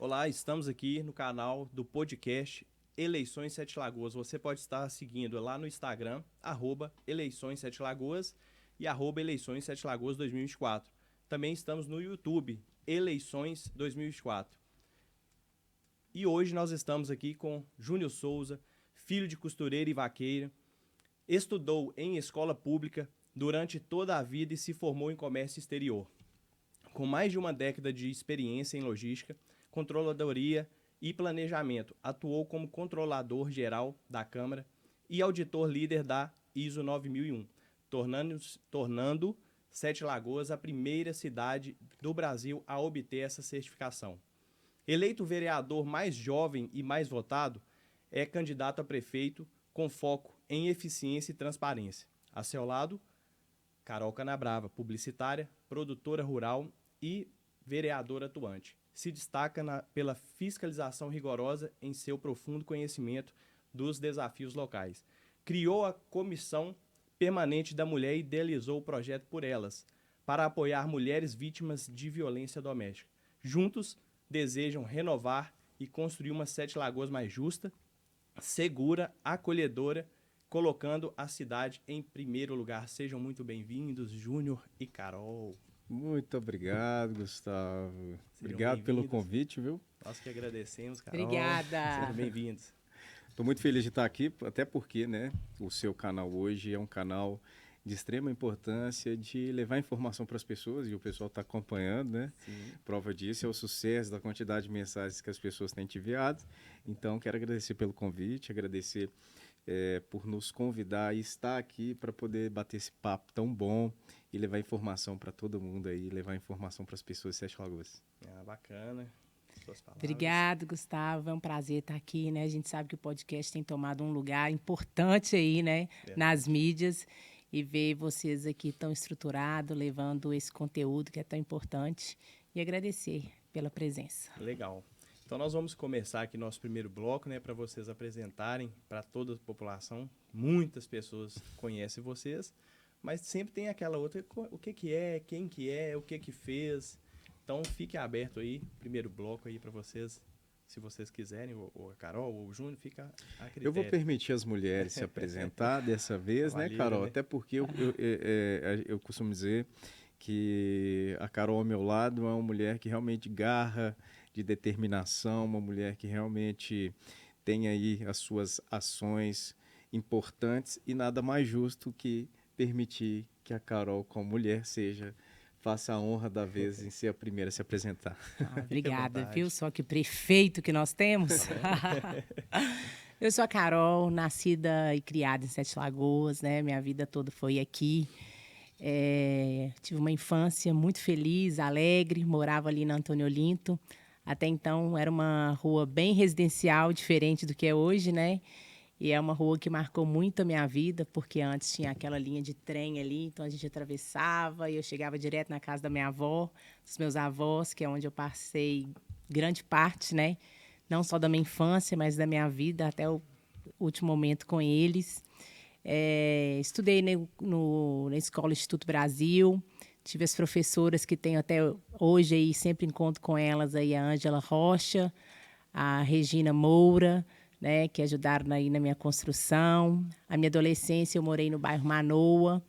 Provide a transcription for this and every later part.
Olá, estamos aqui no canal do podcast Eleições Sete Lagoas. Você pode estar seguindo lá no Instagram, @Eleições Sete Lagoas e @Eleições Sete Lagoas 2024. Também estamos no YouTube, Eleições 2024. E hoje nós estamos aqui com Júnior Souza, filho de costureira e vaqueira. Estudou em escola pública durante toda a vida e se formou em comércio exterior. Com mais de uma década de experiência em logística, controladoria e planejamento, atuou como controlador geral da Câmara e auditor líder da ISO 9001, tornando Sete Lagoas a primeira cidade do Brasil a obter essa certificação. Eleito vereador mais jovem e mais votado, é candidato a prefeito com foco em eficiência e transparência. A seu lado, Carol Canabrava, publicitária, produtora rural e vereadora atuante. Se destaca pela fiscalização rigorosa em seu profundo conhecimento dos desafios locais. Criou a Comissão Permanente da Mulher e idealizou o projeto Por Elas, para apoiar mulheres vítimas de violência doméstica. Juntos, desejam renovar e construir uma Sete Lagoas mais justa, segura, acolhedora, colocando a cidade em primeiro lugar. Sejam muito bem-vindos, Júnior e Carol. Muito obrigado, Gustavo. Sejam Obrigado pelo convite, viu? Nós que agradecemos, Carol. Obrigada. Sejam bem-vindos. Estou muito feliz de estar aqui, até porque, né, o seu canal hoje é um canal de extrema importância de levar informação para as pessoas e o pessoal está acompanhando, né? Sim. Prova disso é o sucesso da quantidade de mensagens que as pessoas têm te enviado. Então, quero agradecer pelo convite, agradecer por nos convidar e estar aqui para poder bater esse papo tão bom e levar informação para todo mundo aí, levar informação para as pessoas de Sete Lagoas. Bacana. Suas palavras. Obrigado, Gustavo. É um prazer estar aqui, né? A gente sabe que o podcast tem tomado um lugar importante aí, né? Nas mídias. E ver vocês aqui tão estruturados, levando esse conteúdo que é tão importante. E agradecer pela presença. Legal. Então nós vamos começar aqui nosso primeiro bloco, né, para vocês apresentarem para toda a população. Muitas pessoas conhecem vocês, mas sempre tem aquela outra, o que é, quem que é, o que fez. Então fique aberto aí, primeiro bloco aí para vocês, se vocês quiserem, ou a Carol ou o Júnior, fica a critério. Eu vou permitir as mulheres se apresentar dessa vez, né, Carol? Né? Até porque eu costumo dizer que a Carol ao meu lado é uma mulher que realmente garra, de determinação, uma mulher que realmente tem aí as suas ações importantes e nada mais justo que permitir que a Carol, como mulher, faça a honra da vez em ser a primeira a se apresentar. Obrigada, viu? Só que prefeito que nós temos. Eu sou a Carol, nascida e criada em Sete Lagoas, né? Minha vida toda foi aqui. Tive uma infância muito feliz, alegre, morava ali na Antônio Olinto. Até então era uma rua bem residencial, diferente do que é hoje, né? E é uma rua que marcou muito a minha vida, porque antes tinha aquela linha de trem ali, então a gente atravessava e eu chegava direto na casa da minha avó, dos meus avós, que é onde eu passei grande parte, né? Não só da minha infância, mas da minha vida, até o último momento com eles. Estudei na Escola Instituto Brasil. Tive as professoras que tenho até hoje aí, sempre encontro com elas aí, a Ângela Rocha, a Regina Moura, né, que ajudaram aí na minha construção. A minha adolescência eu morei no bairro Manoa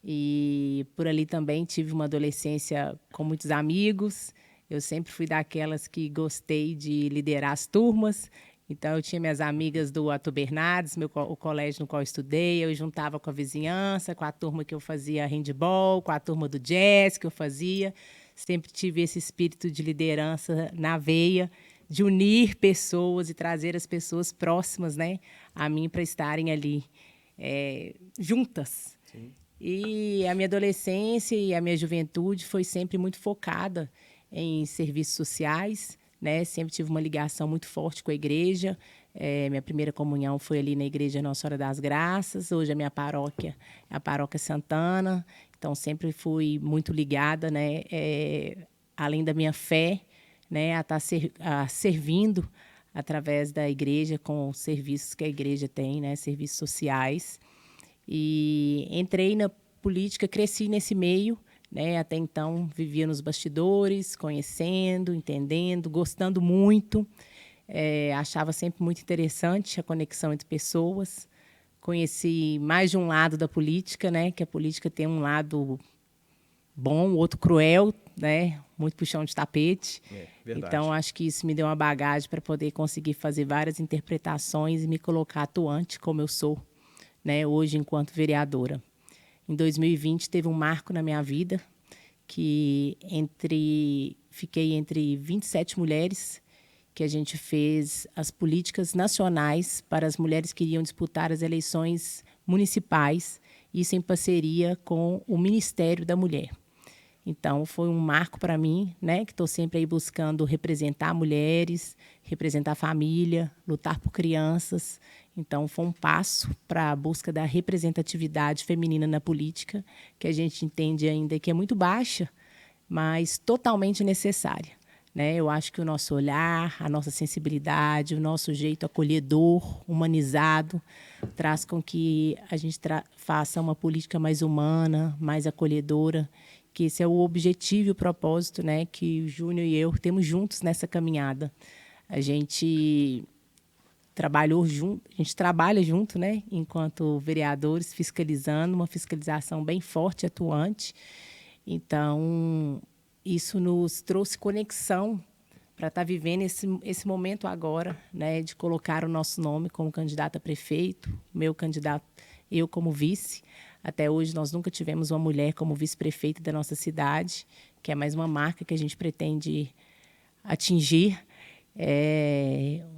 e por ali também tive uma adolescência com muitos amigos. Eu sempre fui daquelas que gostei de liderar as turmas. Então, eu tinha minhas amigas do Arthur Bernardes, o colégio no qual eu estudei. Eu juntava com a vizinhança, com a turma que eu fazia handball, com a turma do jazz que eu fazia. Sempre tive esse espírito de liderança na veia, de unir pessoas e trazer as pessoas próximas, né, a mim para estarem ali juntas. Sim. E a minha adolescência e a minha juventude foi sempre muito focada em serviços sociais, né? Sempre tive uma ligação muito forte com a igreja. Minha primeira comunhão foi ali na Igreja Nossa Senhora das Graças. Hoje a minha paróquia é a Paróquia Santana. Então, sempre fui muito ligada, né? Além da minha fé, né? A estar servindo através da igreja com os serviços que a igreja tem, né? Serviços sociais. E entrei na política, cresci nesse meio, né? Até então, vivia nos bastidores, conhecendo, entendendo, gostando muito. Achava sempre muito interessante a conexão entre pessoas. Conheci mais de um lado da política, né? Que a política tem um lado bom, outro cruel, né? Muito puxão de tapete. Verdade. Então, acho que isso me deu uma bagagem para poder conseguir fazer várias interpretações e me colocar atuante como eu sou, né? Hoje, enquanto vereadora. Em 2020, teve um marco na minha vida, que fiquei entre 27 mulheres, que a gente fez as políticas nacionais para as mulheres que iriam disputar as eleições municipais, isso em parceria com o Ministério da Mulher. Então, foi um marco para mim, né, que estou sempre aí buscando representar mulheres, representar a família, lutar por crianças. Então, foi um passo para a busca da representatividade feminina na política, que a gente entende ainda que é muito baixa, mas totalmente necessária, né? Eu acho que o nosso olhar, a nossa sensibilidade, o nosso jeito acolhedor, humanizado, traz com que a gente faça uma política mais humana, mais acolhedora, que esse é o objetivo e o propósito, né, que o Júnior e eu temos juntos nessa caminhada. A gente trabalha junto, né, enquanto vereadores, fiscalizando, uma fiscalização bem forte e atuante. Então, isso nos trouxe conexão para estar vivendo esse momento agora, né, de colocar o nosso nome como candidato a prefeito, meu candidato, eu como vice. Até hoje, nós nunca tivemos uma mulher como vice-prefeita da nossa cidade, que é mais uma marca que a gente pretende atingir.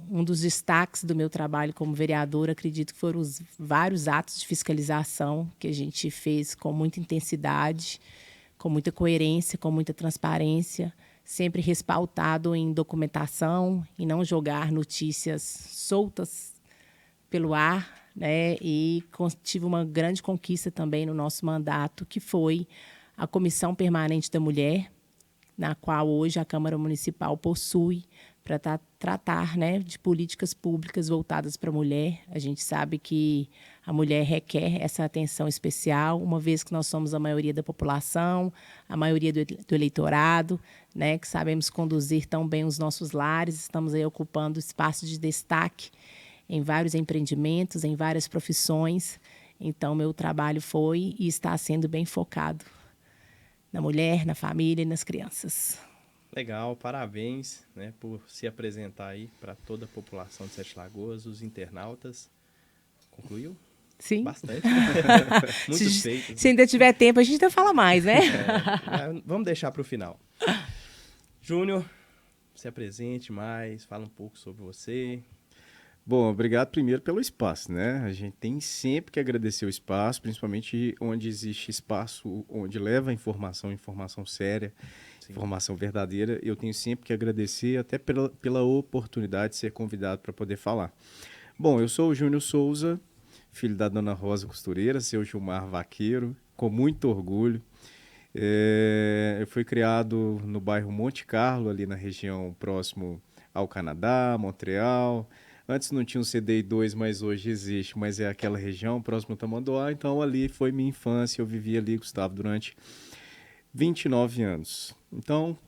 Um dos destaques do meu trabalho como vereadora, acredito que foram os vários atos de fiscalização que a gente fez com muita intensidade, com muita coerência, com muita transparência, sempre respaldado em documentação e não jogar notícias soltas pelo ar, né? E tive uma grande conquista também no nosso mandato, que foi a Comissão Permanente da Mulher, na qual hoje a Câmara Municipal possui para tratar, né, de políticas públicas voltadas para a mulher. A gente sabe que a mulher requer essa atenção especial, uma vez que nós somos a maioria da população, a maioria do eleitorado, né, que sabemos conduzir tão bem os nossos lares, estamos aí ocupando espaços de destaque em vários empreendimentos, em várias profissões. Então, meu trabalho foi e está sendo bem focado na mulher, na família e nas crianças. Legal, parabéns, né, por se apresentar aí para toda a população de Sete Lagoas, os internautas. Concluiu? Sim. Bastante. Muitos feitos. Se ainda tiver tempo, a gente ainda fala mais, né? Vamos deixar para o final. Júnior, se apresente mais, fala um pouco sobre você. Bom, obrigado primeiro pelo espaço, né? A gente tem sempre que agradecer o espaço, principalmente onde existe espaço, onde leva informação séria, sim, informação verdadeira. Eu tenho sempre que agradecer até pela oportunidade de ser convidado para poder falar. Bom, eu sou o Júnior Souza, filho da dona Rosa Costureira, seu Gilmar Vaqueiro, com muito orgulho. Eu fui criado no bairro Monte Carlo, ali na região próximo ao Canadá, Montreal. Antes não tinha um CDI2, mas hoje existe, mas é aquela região próximo ao Tamanduá. Então ali foi minha infância, eu vivi ali, Gustavo, durante 29 anos. Então,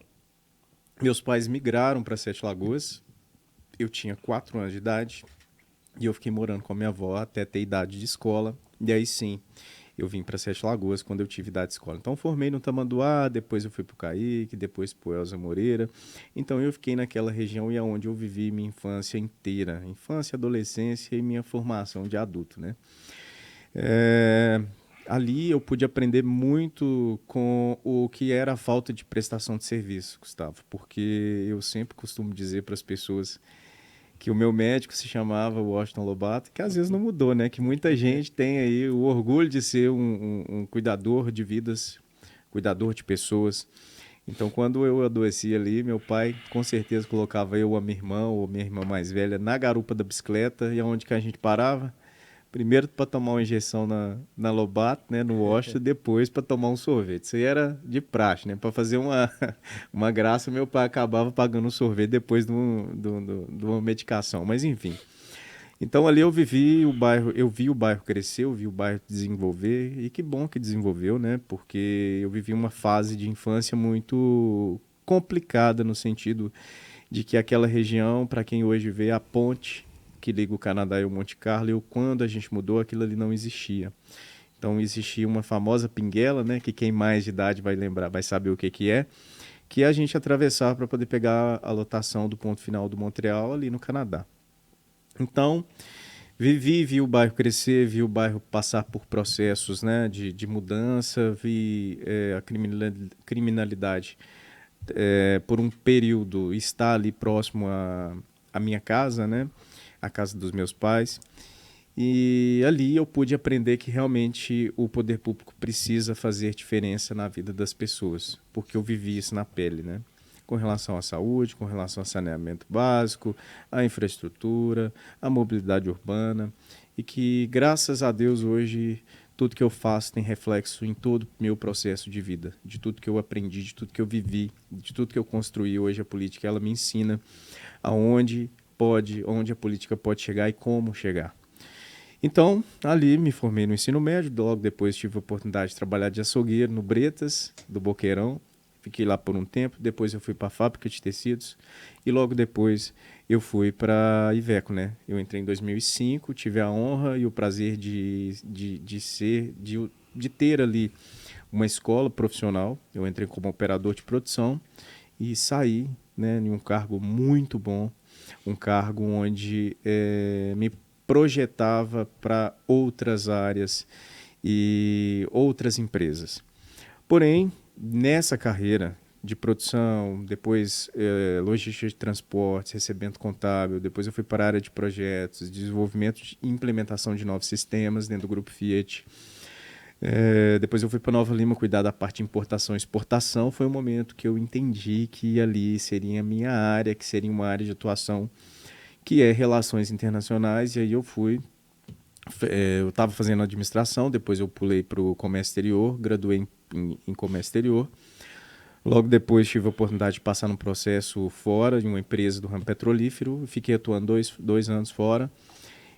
meus pais migraram para Sete Lagoas, eu tinha 4 anos de idade e eu fiquei morando com a minha avó até ter idade de escola. E aí sim, eu vim para Sete Lagoas quando eu tive idade de escola. Então, formei no Tamanduá, depois eu fui para o Caíque, depois para o Elza Moreira. Então, eu fiquei naquela região e é onde eu vivi minha infância inteira. Infância, adolescência e minha formação de adulto, né? Ali eu pude aprender muito com o que era a falta de prestação de serviço, Gustavo. Porque eu sempre costumo dizer para as pessoas que o meu médico se chamava Washington Lobato, que às vezes não mudou, né? Que muita gente tem aí o orgulho de ser um cuidador de vidas, cuidador de pessoas. Então, quando eu adoeci ali, meu pai com certeza colocava eu, a minha irmã ou minha irmã mais velha na garupa da bicicleta. E aonde que a gente parava? Primeiro para tomar uma injeção na Lobato, né, no Washington, depois para tomar um sorvete. Isso aí era de praxe, né? Para fazer uma graça, meu pai acabava pagando um sorvete depois de uma medicação. Mas enfim. Então ali eu vivi o bairro, eu vi o bairro crescer, eu vi o bairro desenvolver, e que bom que desenvolveu, né? Porque eu vivi uma fase de infância muito complicada no sentido de que aquela região, para quem hoje vê a ponte que liga o Canadá e o Monte Carlo, quando a gente mudou, aquilo ali não existia. Então existia uma famosa pinguela, né? Que quem mais de idade vai lembrar, vai saber o que é, que a gente atravessava para poder pegar a lotação do ponto final do Montreal ali no Canadá. Então, vi o bairro crescer, vi o bairro passar por processos, né, de mudança, vi a criminalidade por um período estar ali próximo à minha casa, né, a casa dos meus pais. E ali eu pude aprender que realmente o poder público precisa fazer diferença na vida das pessoas, porque eu vivi isso na pele, né? Com relação à saúde, com relação ao saneamento básico, à infraestrutura, à mobilidade urbana, e que, graças a Deus, hoje, tudo que eu faço tem reflexo em todo o meu processo de vida, de tudo que eu aprendi, de tudo que eu vivi, de tudo que eu construí. Hoje a política, ela me ensina onde a política pode chegar e como chegar. Então, ali me formei no ensino médio, logo depois tive a oportunidade de trabalhar de açougueiro no Bretas, do Boqueirão. Fiquei lá por um tempo, depois eu fui para a fábrica de tecidos e logo depois eu fui para a Iveco, né? Eu entrei em 2005, tive a honra e o prazer de ter ali uma escola profissional. Eu entrei como operador de produção e saí, né, em um cargo muito bom, um cargo onde me projetava para outras áreas e outras empresas. Porém, nessa carreira de produção, depois logística de transportes, recebimento contábil, depois eu fui para a área de projetos, desenvolvimento e implementação de novos sistemas dentro do Grupo Fiat. Depois eu fui para Nova Lima cuidar da parte de importação e exportação. Foi o momento que eu entendi que ali seria a minha área, que seria uma área de atuação que é relações internacionais, e aí eu fui. Eu estava fazendo administração, depois eu pulei para o comércio exterior, graduei em comércio exterior. Logo depois tive a oportunidade de passar num processo fora de uma empresa do ramo petrolífero, fiquei atuando dois anos fora.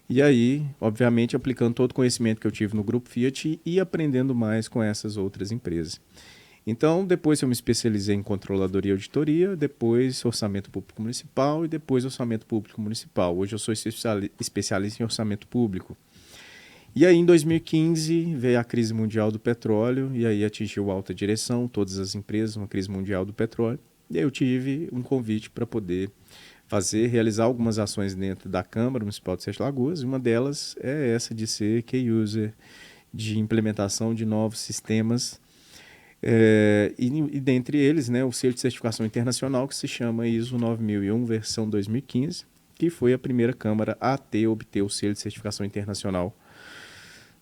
E aí, obviamente, aplicando todo o conhecimento que eu tive no Grupo Fiat e aprendendo mais com essas outras empresas. Então, depois eu me especializei em controladoria e auditoria, depois orçamento público municipal e depois orçamento público municipal. Hoje eu sou especialista em orçamento público. E aí, em 2015, veio a crise mundial do petróleo, e aí atingiu alta direção, todas as empresas, uma crise mundial do petróleo. E aí eu tive um convite para poder realizar algumas ações dentro da Câmara Municipal de Sete Lagoas, e uma delas é essa de ser key user de implementação de novos sistemas, e dentre eles, né, o selo de certificação internacional, que se chama ISO 9001, versão 2015, que foi a primeira Câmara a obter o selo de certificação internacional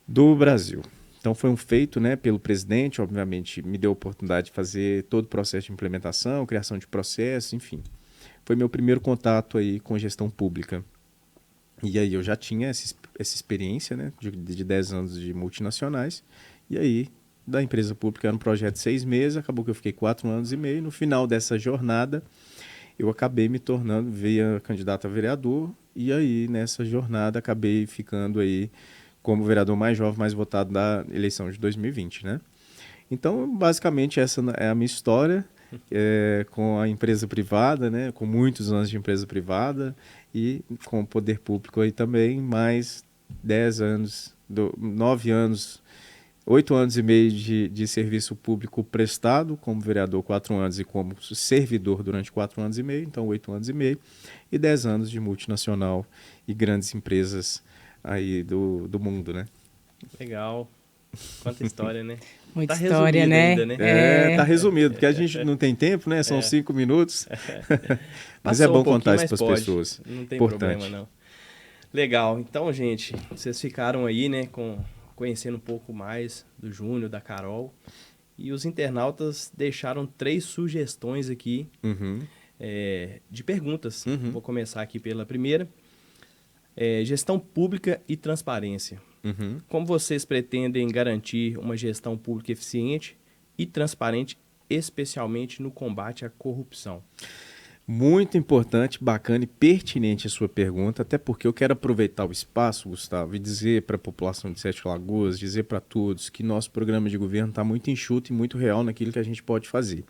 do Brasil. Então foi um feito, né, pelo presidente, obviamente me deu a oportunidade de fazer todo o processo de implementação, criação de processos, enfim. Foi meu primeiro contato aí com gestão pública. E aí eu já tinha essa experiência, né, de 10 anos de multinacionais, e aí da empresa pública era um projeto de 6 meses, acabou que eu fiquei 4 anos e meio. No final dessa jornada, eu acabei me tornando, veio candidato a vereador, e aí nessa jornada acabei ficando aí como vereador mais jovem, mais votado da eleição de 2020, né? Então, basicamente, essa é a minha história com a empresa privada, né? Com muitos anos de empresa privada e com o poder público aí também, mais 10 anos, 9 anos, 8 anos e meio de serviço público prestado, como vereador 4 anos e como servidor durante 4 anos e meio, então 8 anos e meio, e 10 anos de multinacional e grandes empresas aí do mundo, né? Legal. Quanta história, né? Muita história, né? Ainda, né? Tá resumido, porque a gente não tem tempo, né? São 5 minutos. Mas é bom contar isso para as pessoas. Não tem problema, não. Legal. Então, gente, vocês ficaram aí, né, conhecendo um pouco mais do Júnior, da Carol. E os internautas deixaram 3 sugestões aqui de perguntas. Vou começar aqui pela primeira. Gestão pública e transparência. Como vocês pretendem garantir uma gestão pública eficiente e transparente, especialmente no combate à corrupção? Muito importante, bacana e pertinente a sua pergunta, até porque eu quero aproveitar o espaço, Gustavo, e dizer para a população de Sete Lagoas, dizer para todos que nosso programa de governo está muito enxuto e muito real naquilo que a gente pode fazer.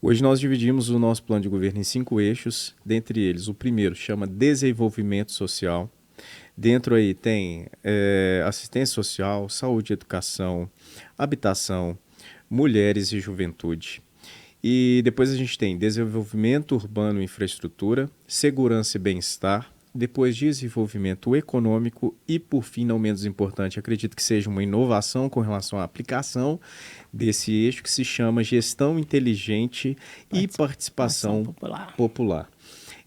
Hoje nós dividimos o nosso plano de governo em 5 eixos, dentre eles o primeiro chama desenvolvimento social. Dentro aí tem assistência social, saúde e educação, habitação, mulheres e juventude. E depois a gente tem desenvolvimento urbano e infraestrutura, segurança e bem-estar, depois desenvolvimento econômico e, por fim, não menos importante, acredito que seja uma inovação com relação à aplicação desse eixo que se chama gestão inteligente e participação popular.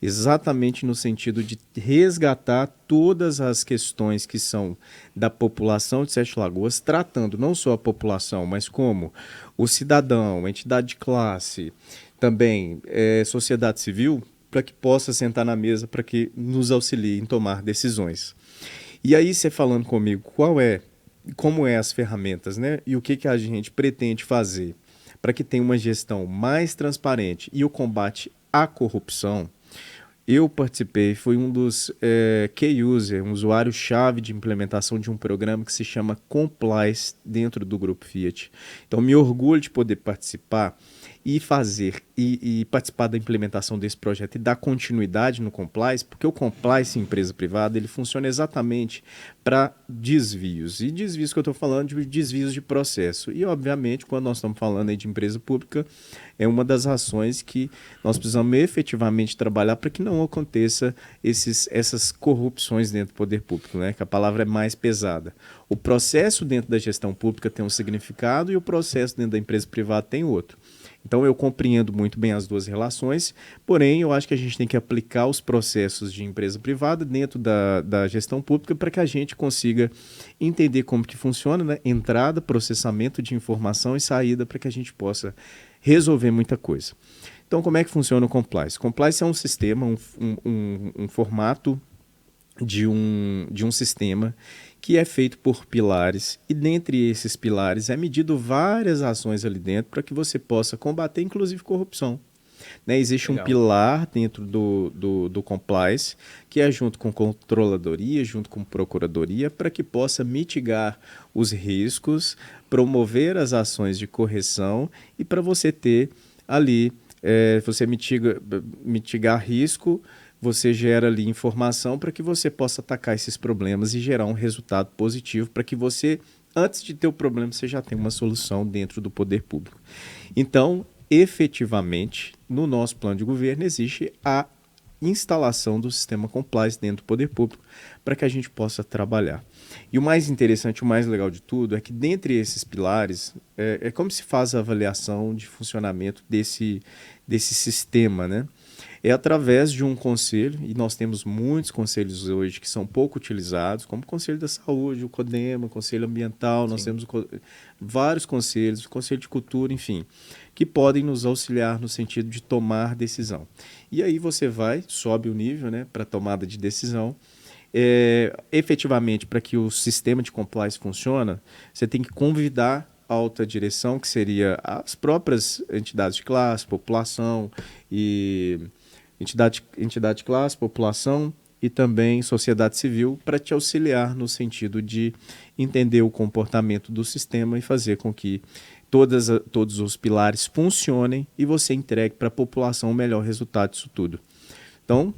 Exatamente no sentido de resgatar todas as questões que são da população de Sete Lagoas, tratando não só a população, mas como o cidadão, a entidade de classe, também sociedade civil, para que possa sentar na mesa, para que nos auxilie em tomar decisões. E aí, você falando comigo, como é as ferramentas, né? E o que a gente pretende fazer para que tenha uma gestão mais transparente e o combate à corrupção. Eu participei, fui um dos key user, um usuário-chave de implementação de um programa que se chama Complice dentro do Grupo Fiat. Então, me orgulho de poder participar e fazer e participar da implementação desse projeto e dar continuidade no Complice, porque o Complice em empresa privada ele funciona exatamente para desvios. E desvios que eu estou falando de desvios de processo. E, obviamente, quando nós estamos falando aí de empresa pública, é uma das ações que nós precisamos efetivamente trabalhar para que não aconteça essas corrupções dentro do poder público, né? Que a palavra é mais pesada. O processo dentro da gestão pública tem um significado e o processo dentro da empresa privada tem outro. Então, eu compreendo muito bem as duas relações, porém, eu acho que a gente tem que aplicar os processos de empresa privada dentro da gestão pública para que a gente consiga entender como que funciona, né? Entrada, processamento de informação e saída para que a gente possa resolver muita coisa. Então, como é que funciona o Complice? O Complice é um sistema, um formato de um sistema que é feito por pilares, e dentre esses pilares é medido várias ações ali dentro para que você possa combater, inclusive, corrupção. Né? Existe um pilar dentro do Complice, que é junto com controladoria, junto com procuradoria, para que possa mitigar os riscos, promover as ações de correção e para você ter ali, você mitigar risco, você gera ali informação para que você possa atacar esses problemas e gerar um resultado positivo para que você, antes de ter o problema, você já tenha uma solução dentro do poder público. Então, efetivamente, no nosso plano de governo existe a instalação do sistema Complice dentro do poder público para que a gente possa trabalhar. E o mais interessante, o mais legal de tudo é que dentre esses pilares, é como se faz a avaliação de funcionamento desse sistema, né? É através de um conselho, e nós temos muitos conselhos hoje que são pouco utilizados, como o Conselho da Saúde, o CODEMA, o Conselho Ambiental, nós temos vários conselhos, o Conselho de Cultura, enfim, que podem nos auxiliar no sentido de tomar decisão. E aí você sobe o nível, né, para tomada de decisão. Efetivamente, para que o sistema de compliance funcione, você tem que convidar a alta direção, que seria as próprias entidades de classe, população e entidade de classe, população e também sociedade civil, para te auxiliar no sentido de entender o comportamento do sistema e fazer com que todos os pilares funcionem e você entregue para a população o melhor resultado disso tudo. Então,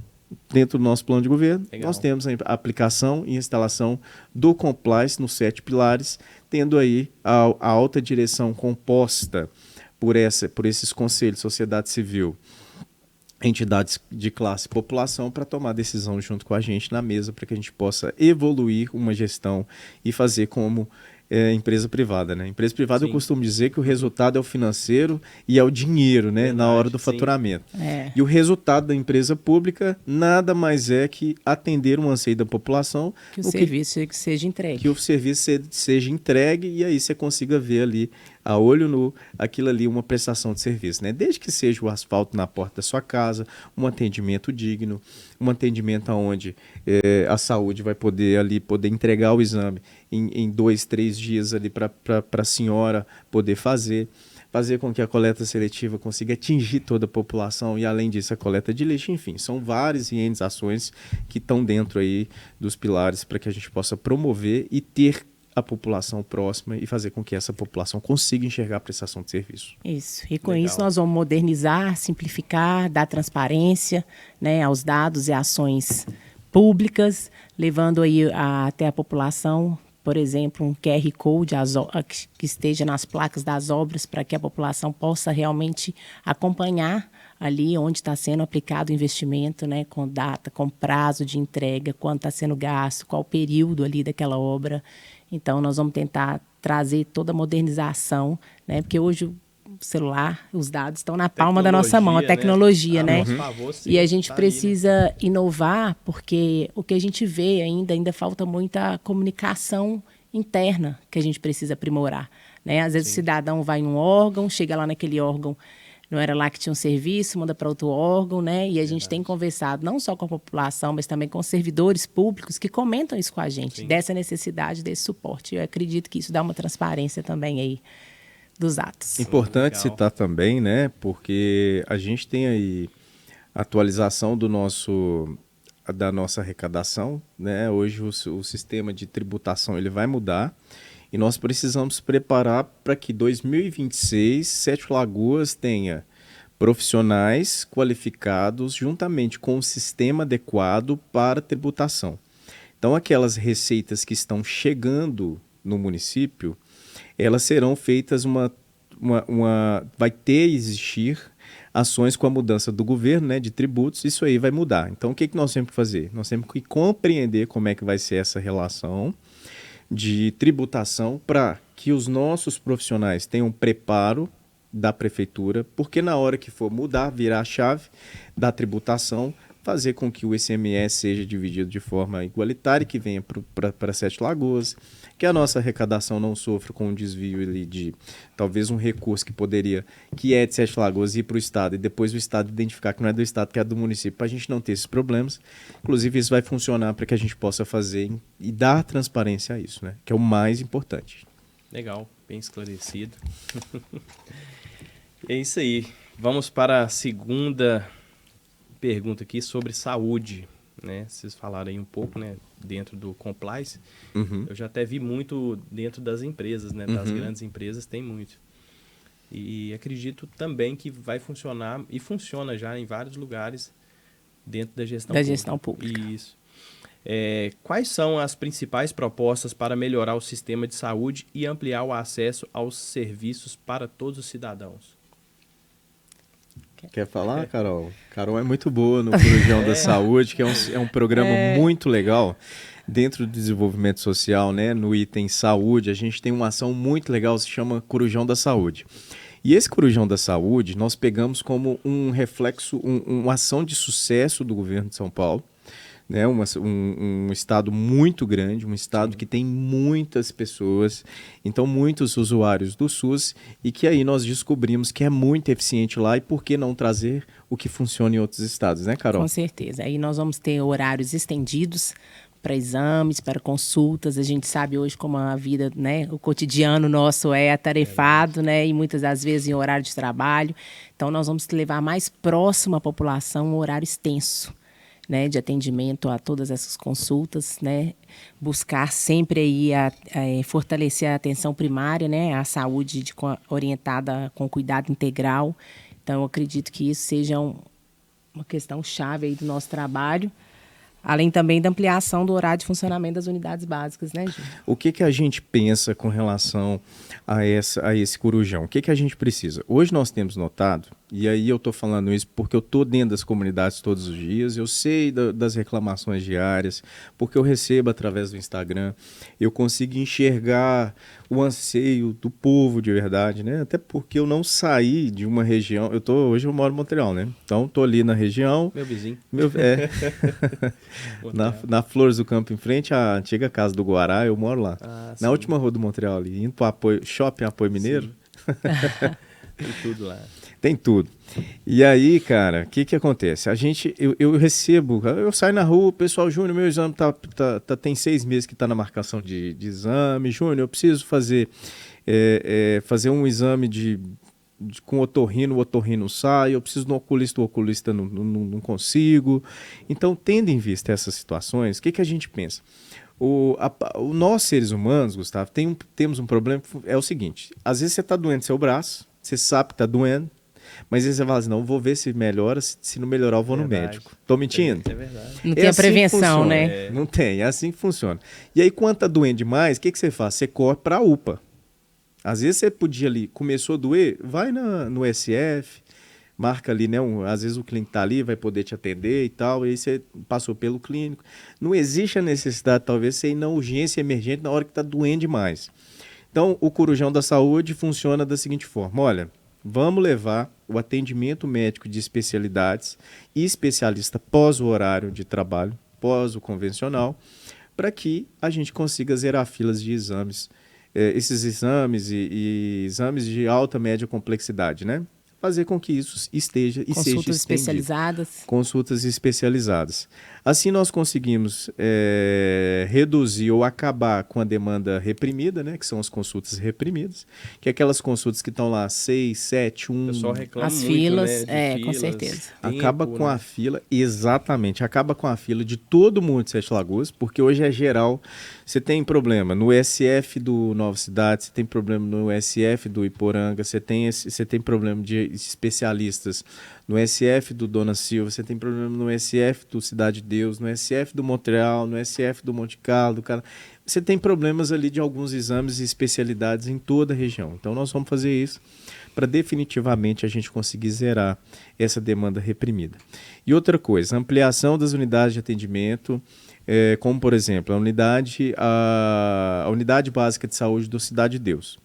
dentro do nosso plano de governo, nós temos a aplicação e instalação do Complice nos 7 pilares, tendo aí a alta direção composta por esses conselhos, sociedade civil, entidades de classe e população para tomar decisão junto com a gente na mesa para que a gente possa evoluir uma gestão e fazer como empresa privada, né? Empresa privada, sim, eu costumo dizer que o resultado é o financeiro e é o dinheiro, né? Verdade, na hora do faturamento. E o resultado da empresa pública nada mais é que atender um anseio da população. Que o serviço seja entregue. Que o serviço seja entregue e aí você consiga ver ali, a olho nu, aquilo ali, uma prestação de serviço, né? Desde que seja o asfalto na porta da sua casa, um atendimento digno, um atendimento onde a saúde vai poder entregar o exame em 2, 3 dias ali para a senhora poder fazer. fazer com que a coleta seletiva consiga atingir toda a população e, além disso, a coleta de lixo. Enfim, são várias e N ações que estão dentro aí dos pilares para que a gente possa promover e ter a população próxima e fazer com que essa população consiga enxergar a prestação de serviço. Isso. E com isso nós vamos modernizar, simplificar, dar transparência, né, aos dados e ações públicas, levando aí até a população, por exemplo, um QR Code que esteja nas placas das obras para que a população possa realmente acompanhar ali onde está sendo aplicado o investimento, né, com data, com prazo de entrega, quanto está sendo gasto, qual o período ali daquela obra. Então, nós vamos tentar trazer toda a modernização, né, porque hoje o celular, os dados estão na palma da nossa mão, a tecnologia, né? Favor, sim, e a gente tá precisa ali, né? inovar, porque o que a gente vê ainda falta muita comunicação interna que a gente precisa aprimorar, né? Às vezes o cidadão vai em um órgão, chega lá naquele órgão, não era lá que tinha um serviço, manda para outro órgão, né? E a gente tem conversado não só com a população, mas também com os servidores públicos que comentam isso com a gente, dessa necessidade, desse suporte. Eu acredito que isso dá uma transparência também aí dos atos. Importante citar também, né? Porque a gente tem aí a atualização da nossa arrecadação, né? Hoje o sistema de tributação ele vai mudar e nós precisamos preparar para que 2026 Sete Lagoas tenha profissionais qualificados juntamente com um sistema adequado para tributação. Então, aquelas receitas que estão chegando no município, elas serão feitas vai existir ações com a mudança do governo, né, de tributos, isso aí vai mudar. Então, o que nós temos que fazer? Nós temos que compreender como é que vai ser essa relação de tributação para que os nossos profissionais tenham preparo da prefeitura, porque na hora que for mudar, virar a chave da tributação, fazer com que o ICMS seja dividido de forma igualitária, que venha para Sete Lagoas, que a nossa arrecadação não sofra com um desvio ali de talvez um recurso que é de Sete Lagoas, ir para o Estado e depois o Estado identificar que não é do Estado, que é do município, para a gente não ter esses problemas. Inclusive, isso vai funcionar para que a gente possa fazer e dar transparência a isso, né? Que é o mais importante. Legal, bem esclarecido. É isso aí. Vamos para a segunda pergunta aqui sobre saúde, né? Vocês falaram aí um pouco, né, dentro do compliance. Eu já até vi muito dentro das empresas, né? Das grandes empresas tem muito. E acredito também que vai funcionar, e funciona já em vários lugares dentro da gestão pública. Gestão pública. Isso. Quais são as principais propostas para melhorar o sistema de saúde e ampliar o acesso aos serviços para todos os cidadãos? Quer falar, Carol? Carol é muito boa no Corujão da Saúde, que é um programa muito legal dentro do desenvolvimento social, né? No item saúde, a gente tem uma ação muito legal, se chama Corujão da Saúde. E esse Corujão da Saúde, nós pegamos como um reflexo, uma ação de sucesso do governo de São Paulo, né? Um estado muito grande, um estado que tem muitas pessoas, então muitos usuários do SUS, e que aí nós descobrimos que é muito eficiente lá, e por que não trazer o que funciona em outros estados, né, Carol? Com certeza. Aí nós vamos ter horários estendidos para exames, para consultas. A gente sabe hoje como a vida, né, o cotidiano nosso é atarefado, né, e muitas das vezes em horário de trabalho. Então nós vamos levar mais próximo à população um horário extenso, né, de atendimento a todas essas consultas, né, buscar sempre aí fortalecer a atenção primária, né, a saúde orientada com cuidado integral. Então, eu acredito que isso seja uma questão chave aí do nosso trabalho, além também da ampliação do horário de funcionamento das unidades básicas, né, Gil? O que a gente pensa com relação a esse corujão? O que a gente precisa? Hoje nós temos notado, e aí eu estou falando isso porque eu estou dentro das comunidades todos os dias, eu sei das reclamações diárias, porque eu recebo através do Instagram, eu consigo enxergar o anseio do povo de verdade, né? Até porque eu não saí de uma região, hoje eu moro em Montreal, né? Então estou ali na região. Meu vizinho. Na Flores do Campo, em frente à antiga Casa do Guará, eu moro lá. Na última rua do Montreal ali, indo para o Shopping Apoio Mineiro. Tem tudo lá. Tem tudo. E aí, cara, o que acontece? Eu recebo, eu saio na rua, o pessoal, Júnior, meu exame tem 6 meses que está na marcação de exame. Júnior, eu preciso fazer um exame com o otorrino sai, eu preciso do oculista, o oculista não consigo. Então, tendo em vista essas situações, o que a gente pensa? Nós, seres humanos, Gustavo, temos um problema, é o seguinte, às vezes você está doendo seu braço, você sabe que está doendo, mas aí você fala assim, não, vou ver se melhora, se não melhorar eu vou no médico. Tô mentindo? É verdade. Não tem a prevenção, né? Não tem, é assim que funciona. E aí, quando tá doendo demais, o que você faz? Você corre pra UPA. Às vezes você podia ali, começou a doer, vai no SF, marca ali, né? Às vezes o clínico tá ali, vai poder te atender e tal, e aí você passou pelo clínico. Não existe a necessidade, talvez, de você ir na urgência emergente na hora que tá doendo demais. Então, o Corujão da Saúde funciona da seguinte forma, olha, vamos levar o atendimento médico de especialidades e especialista pós o horário de trabalho, pós o convencional, para que a gente consiga zerar filas de exames, esses exames e exames de alta, média complexidade, né? Fazer com que isso esteja e seja estendido. Consultas especializadas. Consultas especializadas. Assim nós conseguimos reduzir ou acabar com a demanda reprimida, né, que são as consultas reprimidas, que é aquelas consultas que estão lá 6, 7, 1... O pessoal reclama as muito, filas, né, com certeza. Acaba com a fila, exatamente, acaba com a fila de todo mundo de Sete Lagoas, porque hoje é geral. Você tem problema no SF do Nova Cidade, você tem problema no SF do Iporanga, você tem problema de especialistas no SF do Dona Silva, você tem problema no SF do Cidade de Deus, no SF do Montreal, no SF do Monte Carlo, você tem problemas ali de alguns exames e especialidades em toda a região. Então nós vamos fazer isso para definitivamente a gente conseguir zerar essa demanda reprimida. E outra coisa, ampliação das unidades de atendimento, como por exemplo a unidade básica de saúde do Cidade de Deus.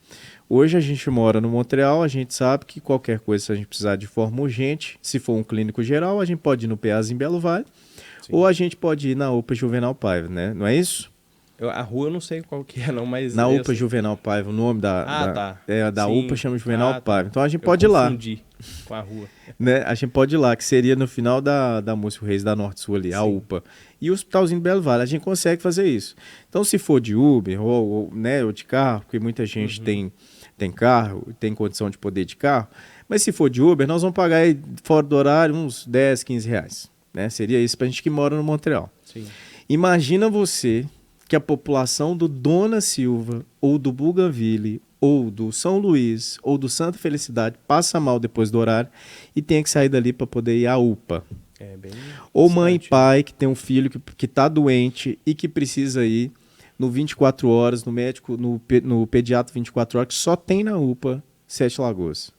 Hoje a gente mora no Montreal, a gente sabe que qualquer coisa, se a gente precisar de forma urgente, se for um clínico geral, a gente pode ir no PEAS em Belo Vale, sim, ou a gente pode ir na UPA Juvenal Paiva, né? Não é isso? A rua eu não sei qual que é, não, mas... Na UPA Juvenal Paiva, o nome da UPA chama Juvenal Paiva. Então a gente pode ir lá. Com a rua. Né? A gente pode ir lá, que seria no final da Múcio Reis da Norte Sul ali, sim, a UPA. E o Hospitalzinho de Belo Vale, a gente consegue fazer isso. Então se for de Uber ou de carro, porque muita gente tem carro, tem condição de poder ir de carro, mas se for de Uber, nós vamos pagar aí, fora do horário uns 10, 15 reais. Né? Seria isso pra gente que mora no Montreal. Sim. Imagina você que a população do Dona Silva, ou do Bougainville, ou do São Luís, ou do Santa Felicidade passa mal depois do horário e tem que sair dali para poder ir à UPA. Ou mãe e pai que tem um filho que está doente e que precisa ir no 24 horas, no médico, no pediatra 24 horas, que só tem na UPA Sete Lagoas.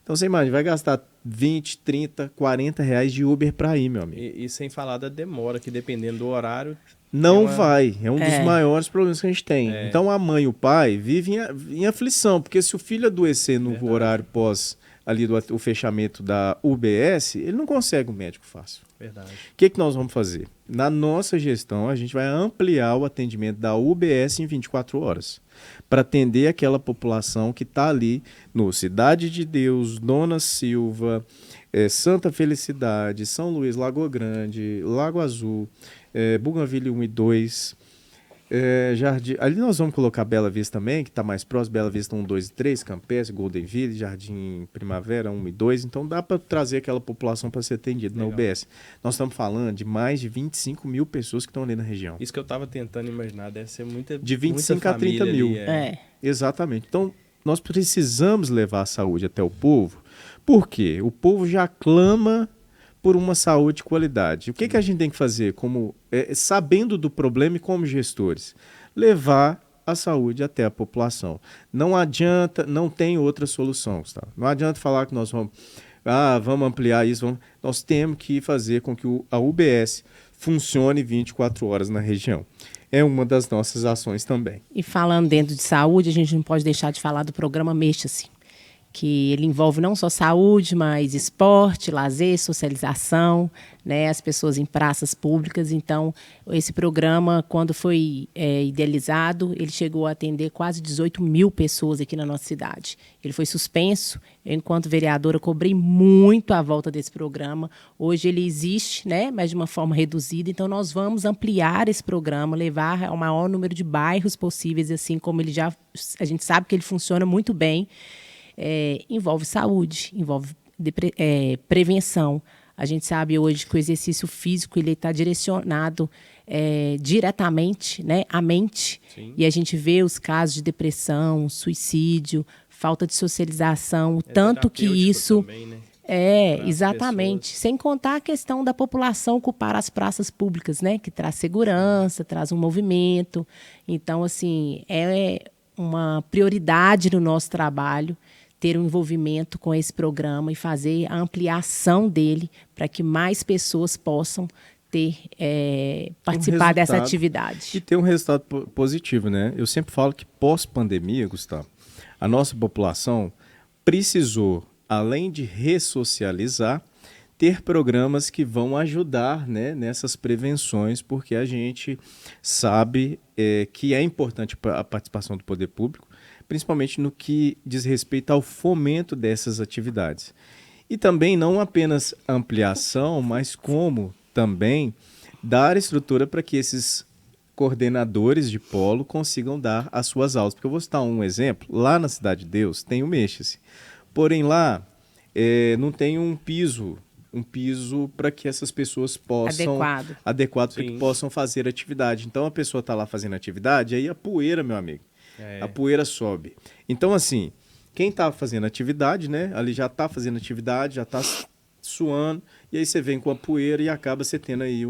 Então você imagina, vai gastar 20, 30, 40 reais de Uber para ir, meu amigo. E sem falar da demora, que dependendo do horário... Não vai, é um dos maiores problemas que a gente tem. Então a mãe e o pai vivem em aflição, porque se o filho adoecer no horário pós ali o fechamento da UBS, ele não consegue um médico fácil. Verdade. O que nós vamos fazer? Na nossa gestão, a gente vai ampliar o atendimento da UBS em 24 horas, para atender aquela população que está ali no Cidade de Deus, Dona Silva, Santa Felicidade, São Luís, Lagoa Grande, Lago Azul, Bougainville 1 e 2, Jardim... Ali nós vamos colocar Bela Vista também, que está mais próximo, Bela Vista 1, 2 e 3, Campestre, Goldenville, Jardim Primavera 1 e 2, então dá para trazer aquela população para ser atendida na UBS. Nós estamos falando de mais de 25 mil pessoas que estão ali na região. Isso que eu estava tentando imaginar, deve ser muita de 25 muita a 30 mil. Ali, Exatamente. Então, nós precisamos levar a saúde até o povo, porque o povo já clama por uma saúde de qualidade. O que a gente tem que fazer, sabendo do problema e como gestores? Levar a saúde até a população. Não adianta, não tem outra solução, Gustavo. Não adianta falar que nós vamos ampliar isso. Nós temos que fazer com que a UBS funcione 24 horas na região. É uma das nossas ações também. E falando dentro de saúde, a gente não pode deixar de falar do programa Mexa-se, que ele envolve não só saúde, mas esporte, lazer, socialização, né, as pessoas em praças públicas. Então, esse programa, quando foi idealizado, ele chegou a atender quase 18 mil pessoas aqui na nossa cidade. Ele foi suspenso. Eu, enquanto vereadora, cobrei muito a volta desse programa. Hoje ele existe, né, mas de uma forma reduzida. Então, nós vamos ampliar esse programa, levar ao maior número de bairros possíveis, assim como a gente sabe que ele funciona muito bem. envolve saúde, envolve prevenção. A gente sabe hoje que o exercício físico ele está direcionado diretamente, né, à mente. Sim. E a gente vê os casos de depressão, suicídio, falta de socialização, tanto que isso... Também, né? Exatamente. Pessoas. Sem contar a questão da população ocupar as praças públicas, né? Que traz segurança, traz um movimento. Então, assim, é uma prioridade no nosso trabalho ter um envolvimento com esse programa e fazer a ampliação dele para que mais pessoas possam participar dessa atividade. E ter um resultado positivo, né? Eu sempre falo que pós-pandemia, Gustavo, a nossa população precisou, além de ressocializar, ter programas que vão ajudar, né, nessas prevenções, porque a gente sabe que é importante a participação do poder público, principalmente no que diz respeito ao fomento dessas atividades. E também não apenas ampliação, mas como também dar estrutura para que esses coordenadores de polo consigam dar as suas aulas. Porque eu vou citar um exemplo, lá na Cidade de Deus tem o Mexa-se. Porém, lá não tem um piso para que essas pessoas possam... Adequado para que possam fazer atividade. Então, a pessoa está lá fazendo atividade, aí a poeira, meu amigo, a poeira sobe. Então, assim, quem está fazendo atividade, né, ali já está fazendo atividade, já está suando, e aí você vem com a poeira e acaba você tendo aí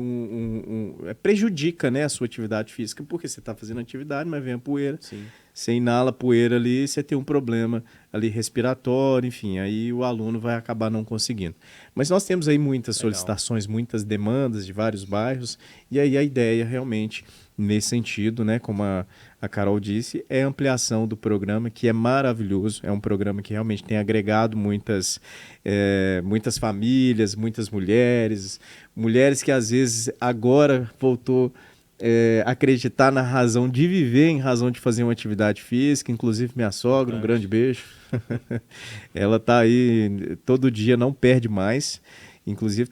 prejudica, né, a sua atividade física, porque você está fazendo atividade, mas vem a poeira. Sim. Você inala a poeira ali, você tem um problema ali respiratório, enfim, aí o aluno vai acabar não conseguindo. Mas nós temos aí muitas solicitações, muitas demandas de vários bairros, e aí a ideia realmente, nesse sentido, né, como a Carol disse, é a ampliação do programa, que é maravilhoso, é um programa que realmente tem agregado muitas famílias, muitas mulheres que às vezes agora voltou acreditar na razão de viver, em razão de fazer uma atividade física, inclusive minha sogra, um grande beijo. Ela está aí todo dia, não perde mais, inclusive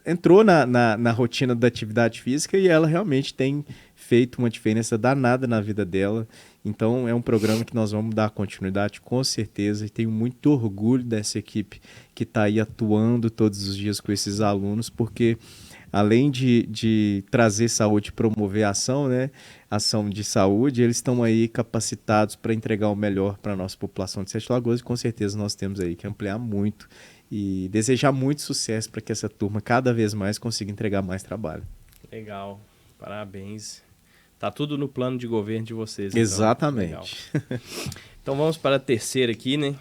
entrou na rotina da atividade física e ela realmente tem feito uma diferença danada na vida dela. Então é um programa que nós vamos dar continuidade com certeza, e tenho muito orgulho dessa equipe que está aí atuando todos os dias com esses alunos, porque além de trazer saúde e promover a ação, né, ação de saúde, eles estão aí capacitados para entregar o melhor para a nossa população de Sete Lagoas, e com certeza nós temos aí que ampliar muito e desejar muito sucesso para que essa turma cada vez mais consiga entregar mais trabalho. Legal, parabéns. Tá tudo no plano de governo de vocês. Então. Exatamente. Então vamos para a terceira aqui, né?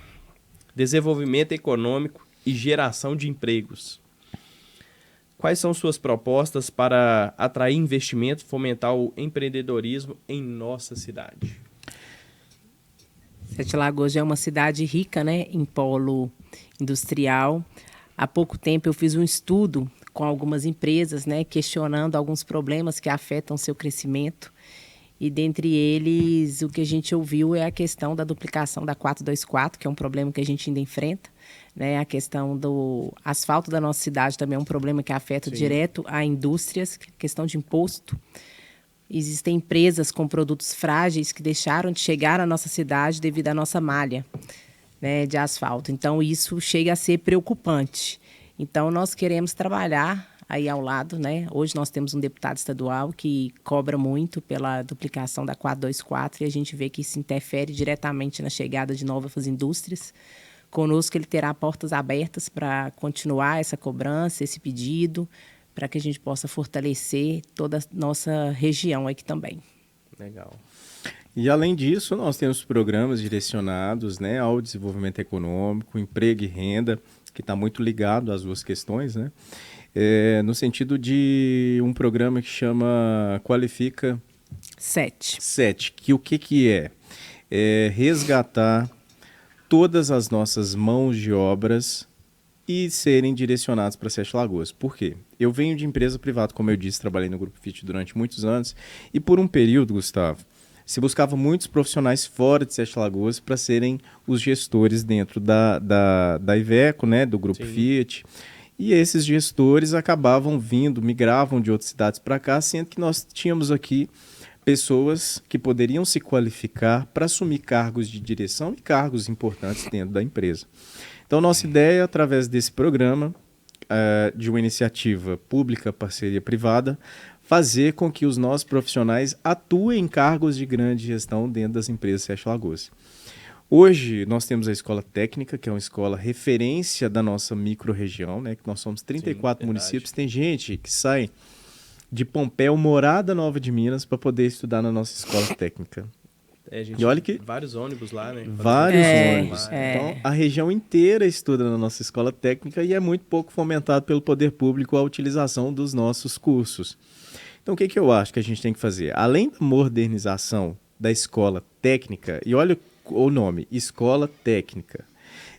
Desenvolvimento econômico e geração de empregos. Quais são suas propostas para atrair investimento e fomentar o empreendedorismo em nossa cidade? Sete Lagoas já é uma cidade rica, né, em polo industrial. Há pouco tempo eu fiz um estudo com algumas empresas, né, questionando alguns problemas que afetam seu crescimento. E dentre eles, o que a gente ouviu é a questão da duplicação da 424, que é um problema que a gente ainda enfrenta. Né? A questão do asfalto da nossa cidade também é um problema que afeta direto a indústrias, questão de imposto. Existem empresas com produtos frágeis que deixaram de chegar à nossa cidade devido à nossa malha, né, de asfalto. Então, isso chega a ser preocupante. Então, nós queremos trabalhar aí ao lado, né? Hoje nós temos um deputado estadual que cobra muito pela duplicação da 424 e a gente vê que isso interfere diretamente na chegada de novas indústrias. Conosco ele terá portas abertas para continuar essa cobrança, esse pedido, para que a gente possa fortalecer toda a nossa região aqui também. Legal. E, além disso, nós temos programas direcionados, né, ao desenvolvimento econômico, emprego e renda, que está muito ligado às duas questões, né? No sentido de um programa que chama Qualifica 7, que o que é? É resgatar todas as nossas mãos de obras e serem direcionados para Sete Lagoas. Por quê? Eu venho de empresa privada, como eu disse, trabalhei no Grupo Fit durante muitos anos, e por um período, Gustavo, se buscava muitos profissionais fora de Sete Lagoas para serem os gestores dentro da Iveco, né, do Grupo Fiat. E esses gestores acabavam migravam de outras cidades para cá, sendo que nós tínhamos aqui pessoas que poderiam se qualificar para assumir cargos de direção e cargos importantes dentro da empresa. Então, nossa ideia, através desse programa, de uma iniciativa pública, parceria privada, fazer com que os nossos profissionais atuem em cargos de grande gestão dentro das empresas Sete Lagoas. Hoje, nós temos a Escola Técnica, que é uma escola referência da nossa micro-região, né? Que nós somos 34 municípios. Tem gente que sai de Pompéu, Morada Nova de Minas, para poder estudar na nossa Escola Técnica. Gente, e olha que vários ônibus lá, né? Vários ônibus. Então, a região inteira estuda na nossa Escola Técnica e é muito pouco fomentado pelo poder público a utilização dos nossos cursos. Então, o que eu acho que a gente tem que fazer? Além da modernização da Escola Técnica, e olha o nome, Escola Técnica,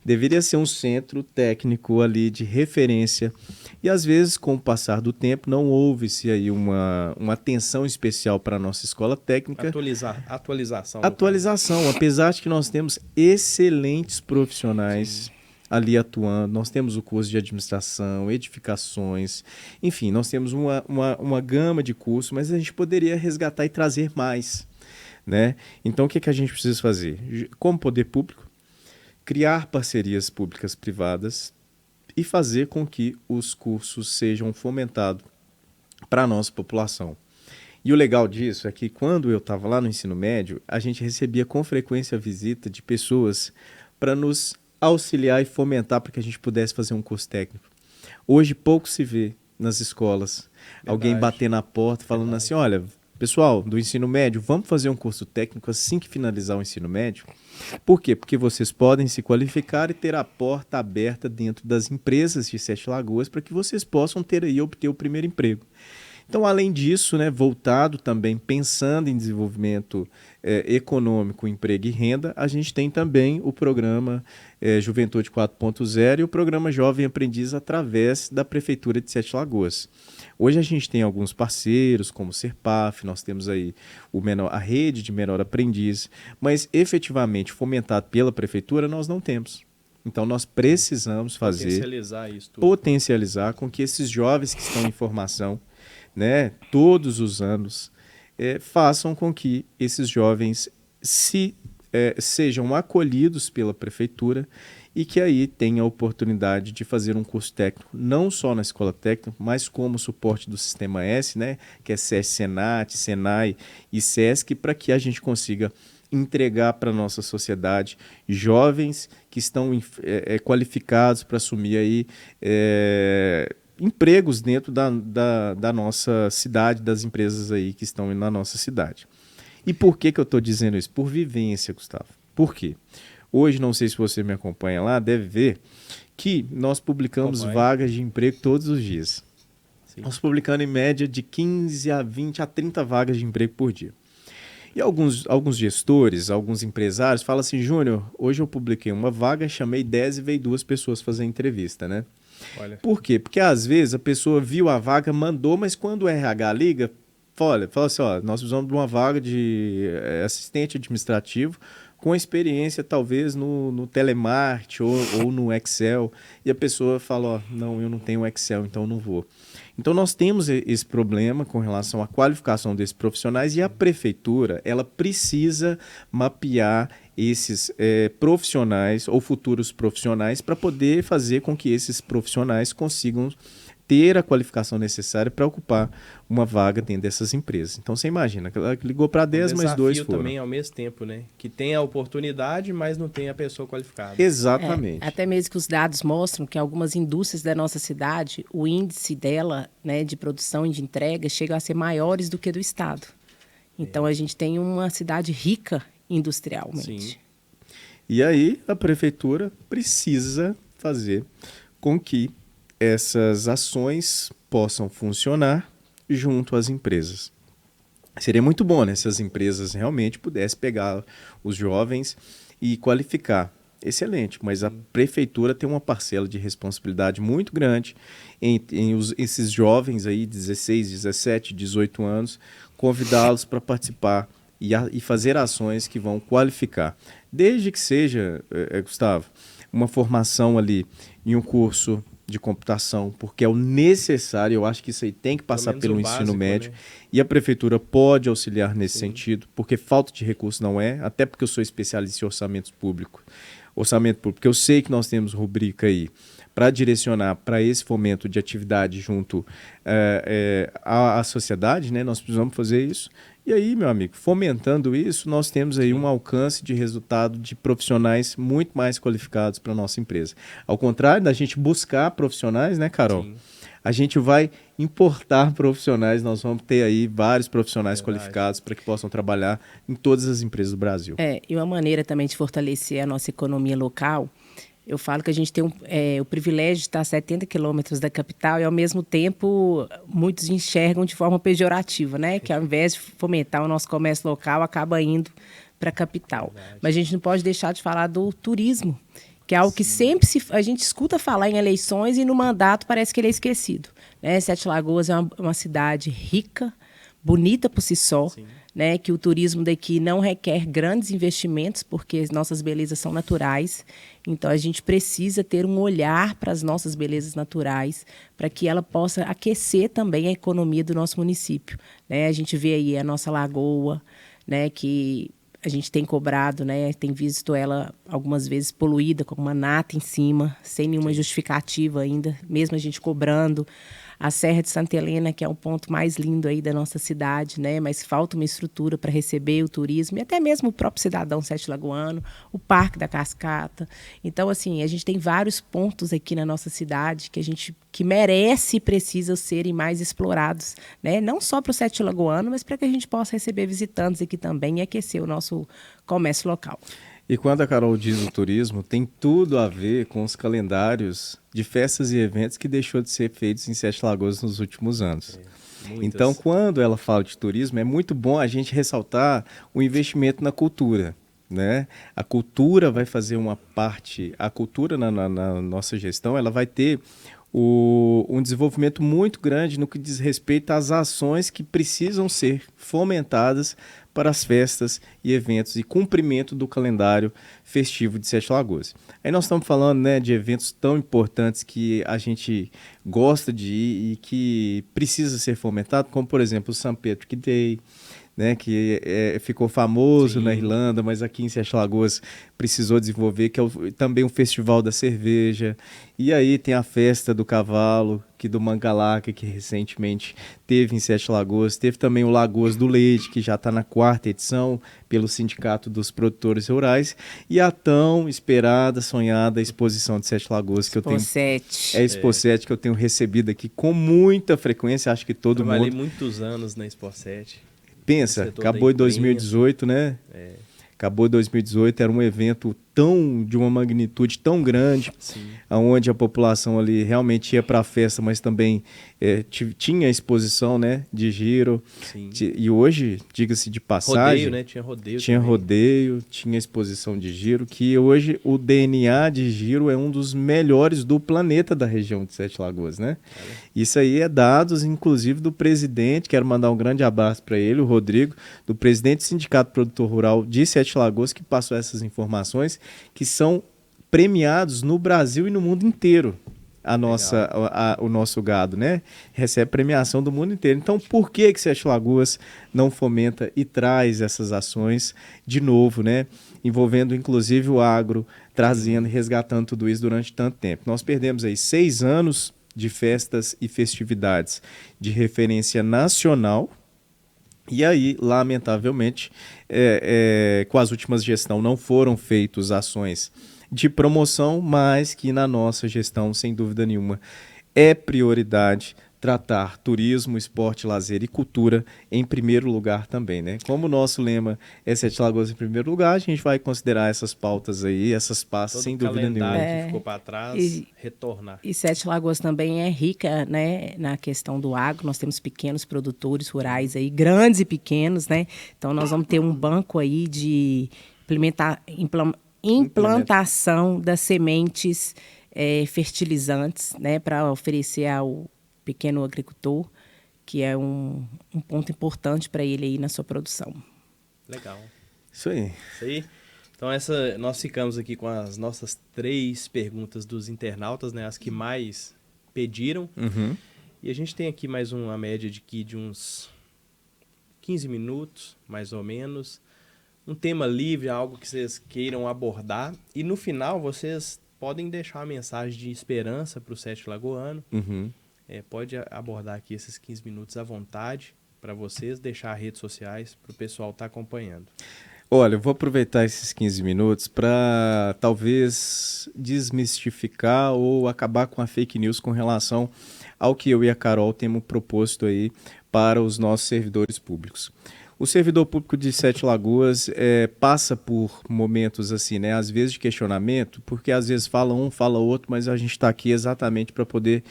deveria ser um centro técnico ali de referência. E, às vezes, com o passar do tempo, não houve-se aí uma atenção especial para a nossa escola técnica. Atualização, apesar de que nós temos excelentes profissionais ali atuando. Nós temos o curso de administração, edificações, enfim, nós temos uma gama de cursos, mas a gente poderia resgatar e trazer mais, né? Então, o que a gente precisa fazer? Como poder público, criar parcerias públicas-privadas e fazer com que os cursos sejam fomentados para a nossa população. E o legal disso é que quando eu estava lá no ensino médio, a gente recebia com frequência a visita de pessoas para nos auxiliar e fomentar para que a gente pudesse fazer um curso técnico. Hoje pouco se vê nas escolas alguém bater na porta falando assim, olha, pessoal do ensino médio, vamos fazer um curso técnico assim que finalizar o ensino médio? Por quê? Porque vocês podem se qualificar e ter a porta aberta dentro das empresas de Sete Lagoas para que vocês possam ter aí, obter o primeiro emprego. Então, além disso, né, voltado também, pensando em desenvolvimento econômico, emprego e renda, a gente tem também o programa Juventude 4.0 e o programa Jovem Aprendiz através da Prefeitura de Sete Lagoas. Hoje a gente tem alguns parceiros, como o Serpaf, nós temos aí a rede de menor aprendiz, mas efetivamente fomentado pela Prefeitura nós não temos. Então nós precisamos potencializar com que esses jovens que estão em formação, né, todos os anos, façam com que esses jovens sejam acolhidos pela Prefeitura e que aí tenha a oportunidade de fazer um curso técnico, não só na Escola Técnica, mas como suporte do Sistema S, né, que é SESC, Senat, Senai e SESC, para que a gente consiga entregar para a nossa sociedade jovens que estão qualificados para assumir aí, empregos dentro da nossa cidade, das empresas aí que estão na nossa cidade. E por que eu estou dizendo isso? Por vivência, Gustavo. Por quê? Hoje, não sei se você me acompanha lá, deve ver que nós publicamos vagas de emprego todos os dias. Sim. Nós publicamos em média de 15 a 20 a 30 vagas de emprego por dia. E alguns gestores, alguns empresários falam assim, Júnior, hoje eu publiquei uma vaga, chamei 10 e veio 2 pessoas fazer entrevista, né? Olha. Por quê? Porque às vezes a pessoa viu a vaga, mandou, mas quando o RH liga, fala assim, ó, nós precisamos de uma vaga de assistente administrativo com experiência talvez no telemarketing ou no Excel, e a pessoa fala, ó, não, eu não tenho Excel, então eu não vou. Então nós temos esse problema com relação à qualificação desses profissionais e a prefeitura, ela precisa mapear esses profissionais ou futuros profissionais para poder fazer com que esses profissionais consigam ter a qualificação necessária para ocupar uma vaga dentro dessas empresas. Então, você imagina, ela ligou para 10, mas 2 foram. Também ao mesmo tempo, né? Que tem a oportunidade, mas não tem a pessoa qualificada. Exatamente. Até mesmo que os dados mostram que algumas indústrias da nossa cidade, o índice dela, né, de produção e de entrega, chega a ser maiores do que do estado. Então, a gente tem uma cidade rica industrialmente. Sim. E aí, a prefeitura precisa fazer com que essas ações possam funcionar junto às empresas. Seria muito bom, né, se as empresas realmente pudessem pegar os jovens e qualificar. Excelente, mas a prefeitura tem uma parcela de responsabilidade muito grande em esses jovens aí, 16, 17, 18 anos, convidá-los para participar e fazer ações que vão qualificar. Desde que seja, Gustavo, uma formação ali em um curso de computação, porque é o necessário. Eu acho que isso aí tem que passar pelo ensino médio, né? E a prefeitura pode auxiliar nesse sentido, porque falta de recurso não é, até porque eu sou especialista em orçamento público, eu sei que nós temos rubrica aí para direcionar para esse fomento de atividade junto à sociedade, né? Nós precisamos fazer isso. E aí, meu amigo, fomentando isso, nós temos aí um alcance de resultado de profissionais muito mais qualificados para a nossa empresa. Ao contrário da gente buscar profissionais, né, Carol? Sim. A gente vai importar profissionais, nós vamos ter aí vários profissionais qualificados para que possam trabalhar em todas as empresas do Brasil. E uma maneira também de fortalecer a nossa economia local, eu falo que a gente tem o privilégio de estar a 70 quilômetros da capital e, ao mesmo tempo, muitos enxergam de forma pejorativa, né? Que, ao invés de fomentar o nosso comércio local, acaba indo para a capital. Verdade. Mas a gente não pode deixar de falar do turismo, que é algo que sempre a gente escuta falar em eleições e no mandato parece que ele é esquecido. Né? Sete Lagoas é uma cidade rica, bonita por si só, né? Que o turismo daqui não requer grandes investimentos, porque as nossas belezas são naturais. Então, a gente precisa ter um olhar para as nossas belezas naturais, para que ela possa aquecer também a economia do nosso município. Né? A gente vê aí a nossa lagoa, né? Que a gente tem cobrado, né? Tem visto ela algumas vezes poluída, com uma nata em cima, sem nenhuma justificativa ainda, mesmo a gente cobrando. A Serra de Santa Helena, que é o ponto mais lindo aí da nossa cidade, né? Mas falta uma estrutura para receber o turismo e até mesmo o próprio cidadão sete lagoano, o Parque da Cascata. Então, assim, a gente tem vários pontos aqui na nossa cidade que merece e precisa serem mais explorados, né? Não só para o sete lagoano, mas para que a gente possa receber visitantes aqui também e aquecer o nosso comércio local. E quando a Carol diz o turismo, tem tudo a ver com os calendários de festas e eventos que deixou de ser feitos em Sete Lagoas nos últimos anos. Então, quando ela fala de turismo, é muito bom a gente ressaltar o investimento na cultura, né? A cultura vai fazer uma parte, a cultura na nossa gestão, ela vai ter um desenvolvimento muito grande no que diz respeito às ações que precisam ser fomentadas para as festas e eventos e cumprimento do calendário festivo de Sete Lagoas. Aí nós estamos falando, né, de eventos tão importantes que a gente gosta de ir e que precisa ser fomentado, como, por exemplo, o St. Patrick's Day, né, que ficou famoso na Irlanda, mas aqui em Sete Lagoas precisou desenvolver, que é também um festival da cerveja. E aí tem a festa do cavalo, do Mangalaca, que recentemente teve em Sete Lagoas. Teve também o Lagoas do Leite, que já está na 4ª edição, pelo Sindicato dos Produtores Rurais. E a tão esperada, sonhada exposição de Sete Lagoas, que eu tenho... É a Expo 7, que eu tenho recebido aqui com muita frequência. Acho que todo mundo... Trabalhei muitos anos na Expo 7. Pensa, acabou em 2018, né? Acabou em 2018, era um evento de uma magnitude tão grande, onde a população ali realmente ia para a festa, mas também tinha exposição, né, de giro. E hoje, diga-se de passagem... Rodeio, né? Tinha rodeio. Tinha também. Rodeio, tinha exposição de giro, que hoje o DNA de giro é um dos melhores do planeta da região de Sete Lagoas, né? Isso aí é dados, inclusive, do presidente, quero mandar um grande abraço para ele, o Rodrigo, do presidente do Sindicato Produtor Rural de Sete Lagoas, que passou essas informações, que são premiados no Brasil e no mundo inteiro. O nosso gado, né? Recebe premiação do mundo inteiro. Então, por que Sete Lagoas não fomenta e traz essas ações de novo, né? Envolvendo, inclusive, o agro, trazendo e resgatando tudo isso durante tanto tempo. Nós perdemos aí 6 anos de festas e festividades de referência nacional. E aí, lamentavelmente, com as últimas gestões não foram feitas ações de promoção, mas que na nossa gestão, sem dúvida nenhuma, é prioridade tratar turismo, esporte, lazer e cultura em primeiro lugar também, né? Como o nosso lema é Sete Lagoas em primeiro lugar, a gente vai considerar essas pautas aí, essas pastas, sem dúvida nenhuma. Que ficou para trás, retornar. E Sete Lagoas também é rica, né, na questão do agro. Nós temos pequenos produtores rurais aí, grandes e pequenos, né? Então, nós vamos ter um banco aí de implantação das sementes fertilizantes, né, para oferecer ao pequeno agricultor, que é um ponto importante para ele aí na sua produção. Legal. Isso aí. Então, nós ficamos aqui com as nossas 3 perguntas dos internautas, né, as que mais pediram. E a gente tem aqui mais uma média de uns 15 minutos, mais ou menos. Um tema livre, algo que vocês queiram abordar. E no final, vocês podem deixar uma mensagem de esperança para o Sete Lagoano. Pode abordar aqui esses 15 minutos à vontade para vocês, deixar redes sociais para o pessoal estar acompanhando. Olha, eu vou aproveitar esses 15 minutos para talvez desmistificar ou acabar com a fake news com relação ao que eu e a Carol temos proposto aí para os nossos servidores públicos. O servidor público de Sete Lagoas passa por momentos assim, né? Às vezes de questionamento, porque às vezes fala um, fala outro, mas a gente está aqui exatamente para poder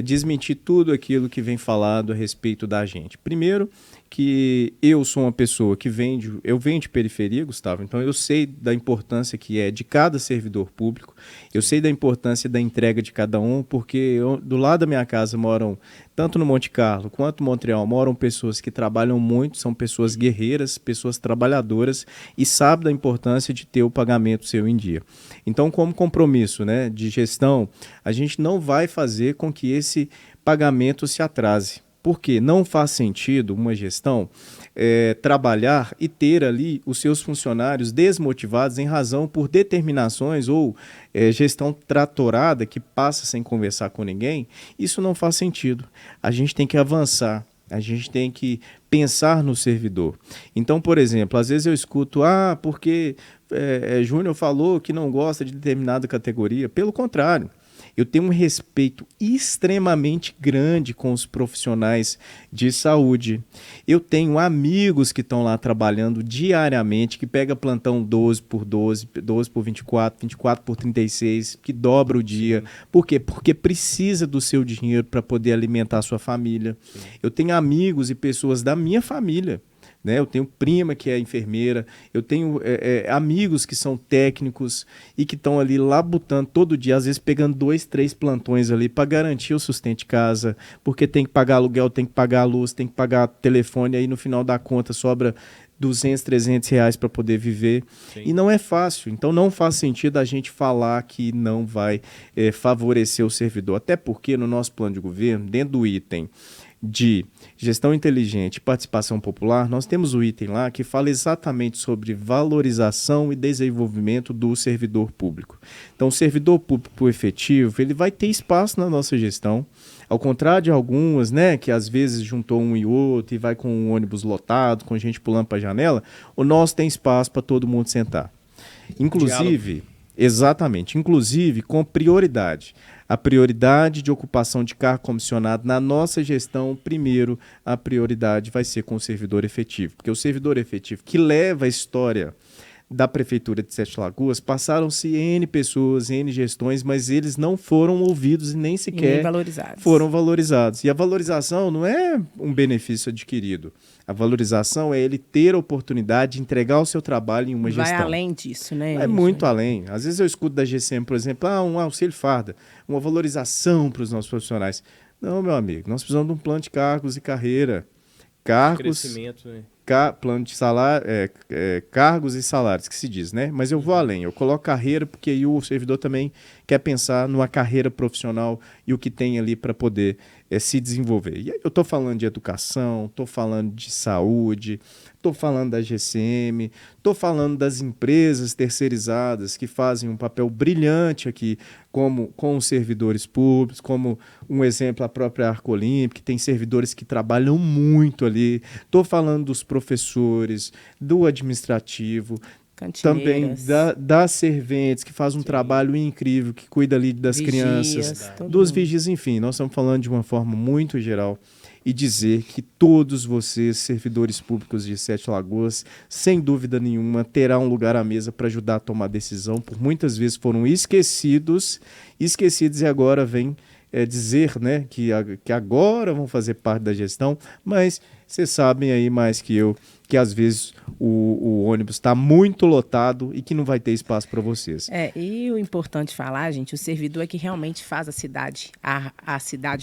desmentir tudo aquilo que vem falado a respeito da gente. Primeiro, que eu sou uma pessoa que venho de periferia, Gustavo, então eu sei da importância que é de cada servidor público, eu sei da importância da entrega de cada um, porque do lado da minha casa moram, tanto no Monte Carlo quanto no Montreal, moram pessoas que trabalham muito, são pessoas guerreiras, pessoas trabalhadoras e sabem da importância de ter o pagamento seu em dia. Então, como compromisso, né, de gestão, a gente não vai fazer com que esse pagamento se atrase. Porque não faz sentido uma gestão trabalhar e ter ali os seus funcionários desmotivados em razão por determinações ou gestão tratorada que passa sem conversar com ninguém. Isso não faz sentido. A gente tem que avançar, a gente tem que pensar no servidor. Então, por exemplo, às vezes eu escuto, porque Júnior falou que não gosta de determinada categoria. Pelo contrário. Eu tenho um respeito extremamente grande com os profissionais de saúde. Eu tenho amigos que estão lá trabalhando diariamente, que pega plantão 12 por 12, 12 por 24, 24 por 36, que dobra o dia. Por quê? Porque precisa do seu dinheiro para poder alimentar a sua família. Sim. Eu tenho amigos e pessoas da minha família. Né? Eu tenho prima que é enfermeira, eu tenho amigos que são técnicos e que estão ali labutando todo dia, às vezes pegando 2, 3 plantões ali para garantir o sustento de casa, porque tem que pagar aluguel, tem que pagar a luz, tem que pagar telefone, aí no final da conta sobra 200, 300 reais para poder viver. Sim. E não é fácil, então não faz sentido a gente falar que não vai favorecer o servidor, até porque no nosso plano de governo, dentro do item de gestão inteligente e participação popular, nós temos o item lá que fala exatamente sobre valorização e desenvolvimento do servidor público. Então, o servidor público efetivo, ele vai ter espaço na nossa gestão, ao contrário de algumas, né, que às vezes juntou um e outro e vai com um ônibus lotado, com gente pulando para a janela, o nosso tem espaço para todo mundo sentar. Inclusive, exatamente, inclusive com prioridade. A prioridade de ocupação de cargo comissionado na nossa gestão, primeiro, a prioridade vai ser com o servidor efetivo. Porque o servidor efetivo que leva a história da Prefeitura de Sete Lagoas, passaram-se N pessoas, N gestões, mas eles não foram ouvidos e nem sequer foram valorizados. E a valorização não é um benefício adquirido. A valorização é ele ter a oportunidade de entregar o seu trabalho em uma gestão. Vai além disso, né? É muito além. Às vezes eu escuto da GCM, por exemplo, um auxílio farda, uma valorização para os nossos profissionais. Não, meu amigo, nós precisamos de um plano de cargos e carreira. Cargos, crescimento, né? Plano de salário, cargos e salários, que se diz, né? Mas eu vou além, eu coloco carreira porque aí o servidor também quer pensar numa carreira profissional e o que tem ali para poder se desenvolver. E aí eu estou falando de educação, estou falando de saúde, estou falando da GCM, estou falando das empresas terceirizadas que fazem um papel brilhante aqui com os servidores públicos, como um exemplo a própria Arcolimp, que tem servidores que trabalham muito ali. Estou falando dos professores, do administrativo, também das serventes, que faz um trabalho incrível, que cuida ali das crianças, dos vigias, enfim. Nós estamos falando de uma forma muito geral e dizer que todos vocês, servidores públicos de Sete Lagoas, sem dúvida nenhuma, terão um lugar à mesa para ajudar a tomar decisão, por muitas vezes foram esquecidos e agora vem dizer, né, que agora vão fazer parte da gestão, mas vocês sabem aí mais que eu, que às vezes o ônibus está muito lotado e que não vai ter espaço para vocês. E o importante falar, gente, o servidor é que realmente faz a cidade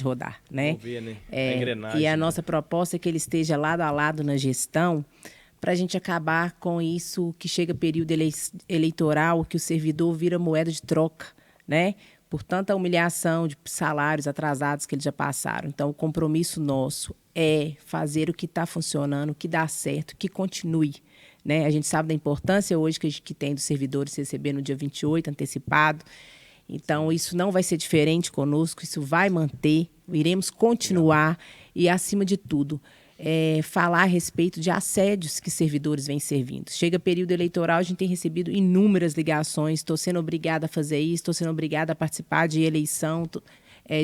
rodar, né? Mover, né? A engrenagem. E a nossa proposta é que ele esteja lado a lado na gestão, para a gente acabar com isso que chega período eleitoral, que o servidor vira moeda de troca, né? por tanta humilhação de salários atrasados que eles já passaram. Então, o compromisso nosso é fazer o que está funcionando, o que dá certo, que continue. Né? A gente sabe da importância hoje que tem dos servidores receber no dia 28, antecipado. Então, isso não vai ser diferente conosco, isso vai manter, iremos continuar e, acima de tudo, falar a respeito de assédios que servidores vêm servindo. Chega período eleitoral, a gente tem recebido inúmeras ligações, estou sendo obrigada a fazer isso, estou sendo obrigada a participar de eleição,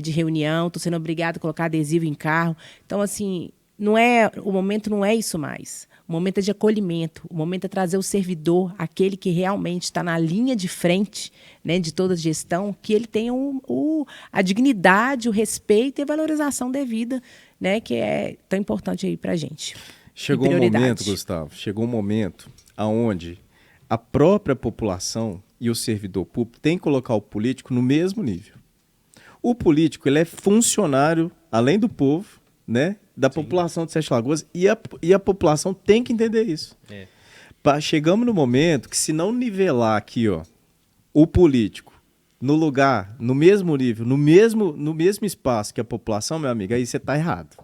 de reunião, estou sendo obrigada a colocar adesivo em carro. Então, assim, o momento não é isso mais. O momento é de acolhimento, o momento é trazer o servidor, aquele que realmente está na linha de frente, né, de toda a gestão, que ele tenha a dignidade, o respeito e a valorização devida, né, que é tão importante aí para a gente. Chegou um momento, Gustavo, chegou um momento onde a própria população e o servidor público têm que colocar o político no mesmo nível. O político, ele é funcionário, além do povo, né, da população de Sete Lagoas, e a população tem que entender isso. Chegamos no momento que, se não nivelar aqui, ó, o político no lugar, no mesmo nível, no mesmo espaço que a população, meu amigo, aí você está errado.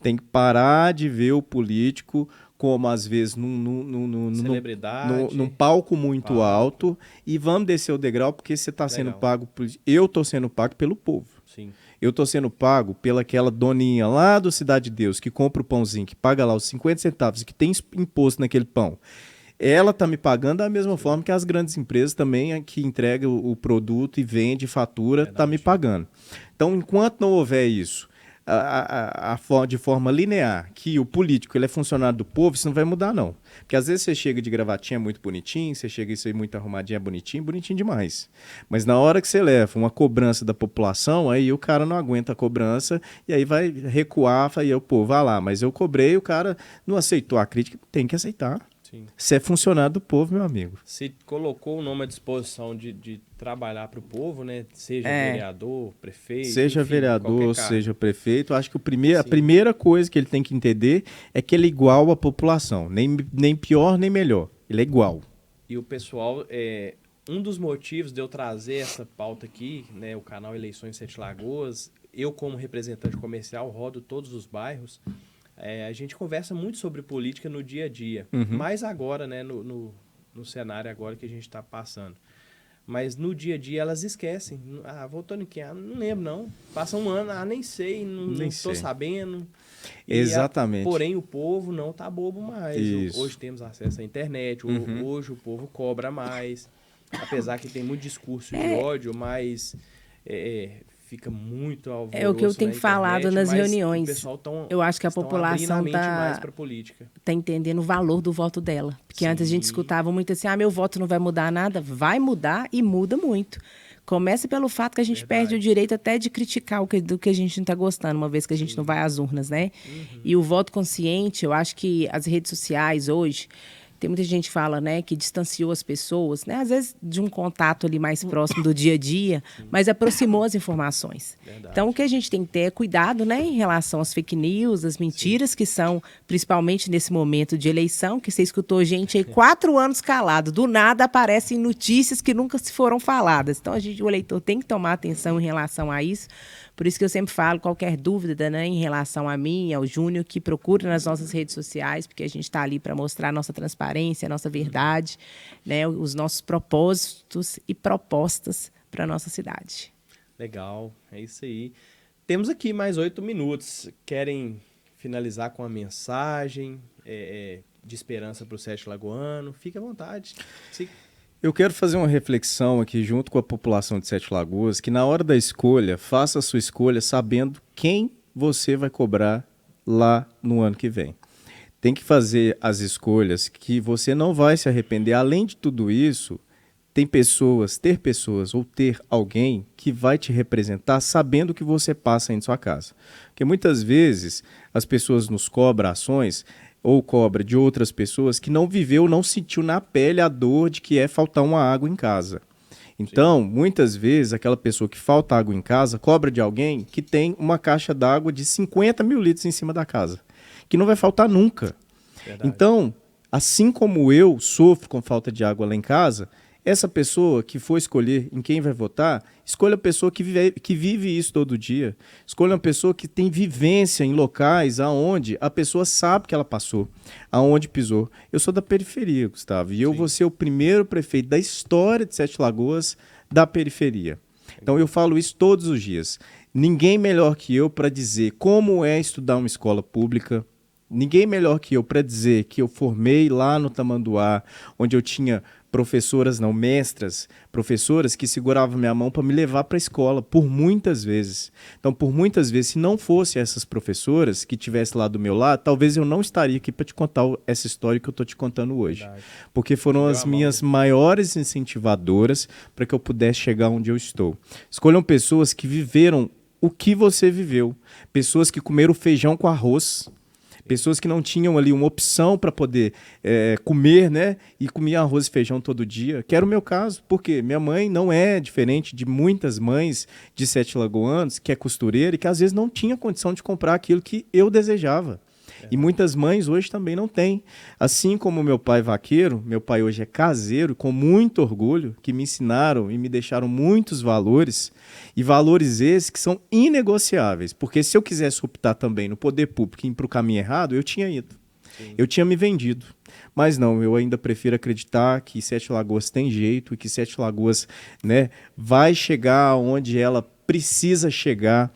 Tem que parar de ver o político como, às vezes, num palco muito alto, e vamos descer o degrau porque você está sendo pago... Eu estou sendo pago pelo povo. Sim. Eu estou sendo pago pelaquela doninha lá do Cidade de Deus que compra o pãozinho, que paga lá os 50 centavos, que tem imposto naquele pão. Ela está me pagando da mesma forma que as grandes empresas também, que entregam o produto e vende, fatura, está me pagando. Então, enquanto não houver isso de forma linear, que o político ele é funcionário do povo, isso não vai mudar, não. Porque às vezes você chega de gravatinha muito bonitinho, você chega isso aí muito arrumadinho, bonitinho demais. Mas na hora que você leva uma cobrança da população, aí o cara não aguenta a cobrança e aí vai recuar, e pô, vai lá, mas eu cobrei, o cara não aceitou a crítica, tem que aceitar. Sim. Você é funcionário do povo, meu amigo. Você colocou o nome à disposição de trabalhar para o povo, né? Seja vereador, prefeito. Seja vereador, seja prefeito. Acho que a primeira coisa que ele tem que entender é que ele é igual à população. Nem pior, nem melhor. Ele é igual. E o pessoal, um dos motivos de eu trazer essa pauta aqui, né? O canal Eleições Sete Lagoas, eu como representante comercial rodo todos os bairros. A gente conversa muito sobre política no dia a dia, mais agora, né, no cenário agora que a gente está passando. Mas no dia a dia elas esquecem. Voltando aqui, não lembro não. Passa um ano, nem sei, não estou sabendo. Exatamente. Porém, o povo não está bobo mais. Isso. Hoje temos acesso à internet, hoje o povo cobra mais. Apesar que tem muito discurso de ódio, mas... fica muito alvoroço. É o que eu tenho falado nas reuniões. Eu acho que a população está entendendo o valor do voto dela. Porque antes a gente escutava muito assim, meu voto não vai mudar nada. Vai mudar e muda muito. Começa pelo fato que a gente perde o direito até de criticar do que a gente não está gostando, uma vez que a gente não vai às urnas, né? E o voto consciente, eu acho que as redes sociais hoje... Tem muita gente que fala, né, que distanciou as pessoas, né, às vezes de um contato ali mais próximo do dia a dia, mas aproximou as informações. Verdade. Então, o que a gente tem que ter é cuidado, né, em relação às fake news, às mentiras que são, principalmente nesse momento de eleição, que você escutou gente aí 4 anos calado, do nada aparecem notícias que nunca se foram faladas. Então, o eleitor tem que tomar atenção em relação a isso. Por isso que eu sempre falo, qualquer dúvida, né, em relação a mim e ao Júnior, que procure nas nossas redes sociais, porque a gente está ali para mostrar a nossa transparência, a nossa verdade, né, os nossos propósitos e propostas para a nossa cidade. Legal, é isso aí. Temos aqui mais 8 minutos. Querem finalizar com uma mensagem de esperança para o Sete Lagoano? Fique à vontade. Eu quero fazer uma reflexão aqui junto com a população de Sete Lagoas, que na hora da escolha, faça a sua escolha sabendo quem você vai cobrar lá no ano que vem. Tem que fazer as escolhas que você não vai se arrepender. Além de tudo isso, ter pessoas ou ter alguém que vai te representar sabendo o que você passa em sua casa. Porque muitas vezes as pessoas nos cobram ações ou cobra de outras pessoas que não viveu, não sentiu na pele a dor de que é faltar uma água em casa. Então, muitas vezes, aquela pessoa que falta água em casa cobra de alguém que tem uma caixa d'água de 50 mil litros em cima da casa, que não vai faltar nunca. Verdade. Então, assim como eu sofro com falta de água lá em casa, Essa pessoa que for escolher em quem vai votar, escolha a pessoa que vive isso todo dia. Escolha uma pessoa que tem vivência em locais aonde a pessoa sabe que ela passou, aonde pisou. Eu sou da periferia, Gustavo, e eu vou ser o primeiro prefeito da história de Sete Lagoas da periferia. Então eu falo isso todos os dias. Ninguém melhor que eu para dizer como é estudar uma escola pública. Ninguém melhor que eu para dizer que eu formei lá no Tamanduá, onde eu tinha mestras, professoras que seguravam minha mão para me levar para a escola, por muitas vezes. Então, por muitas vezes, se não fossem essas professoras que estivessem lá do meu lado, talvez eu não estaria aqui para te contar essa história que eu estou te contando hoje. Verdade. Porque foram as minhas maiores incentivadoras para que eu pudesse chegar onde eu estou. Escolham pessoas que viveram o que você viveu. Pessoas que comeram feijão com arroz. Pessoas que não tinham ali uma opção para poder comer, né? E comia arroz e feijão todo dia, que era o meu caso, porque minha mãe não é diferente de muitas mães de Sete Lagoanos, que é costureira e que às vezes não tinha condição de comprar aquilo que eu desejava. E muitas mães hoje também não têm. Assim como meu pai vaqueiro, meu pai hoje é caseiro, com muito orgulho, que me ensinaram e me deixaram muitos valores, e valores esses que são inegociáveis, porque se eu quisesse optar também no poder público e ir para o caminho errado, eu tinha ido. Sim. Eu tinha me vendido. Mas não, eu ainda prefiro acreditar que Sete Lagoas tem jeito e que Sete Lagoas, né, vai chegar onde ela precisa chegar,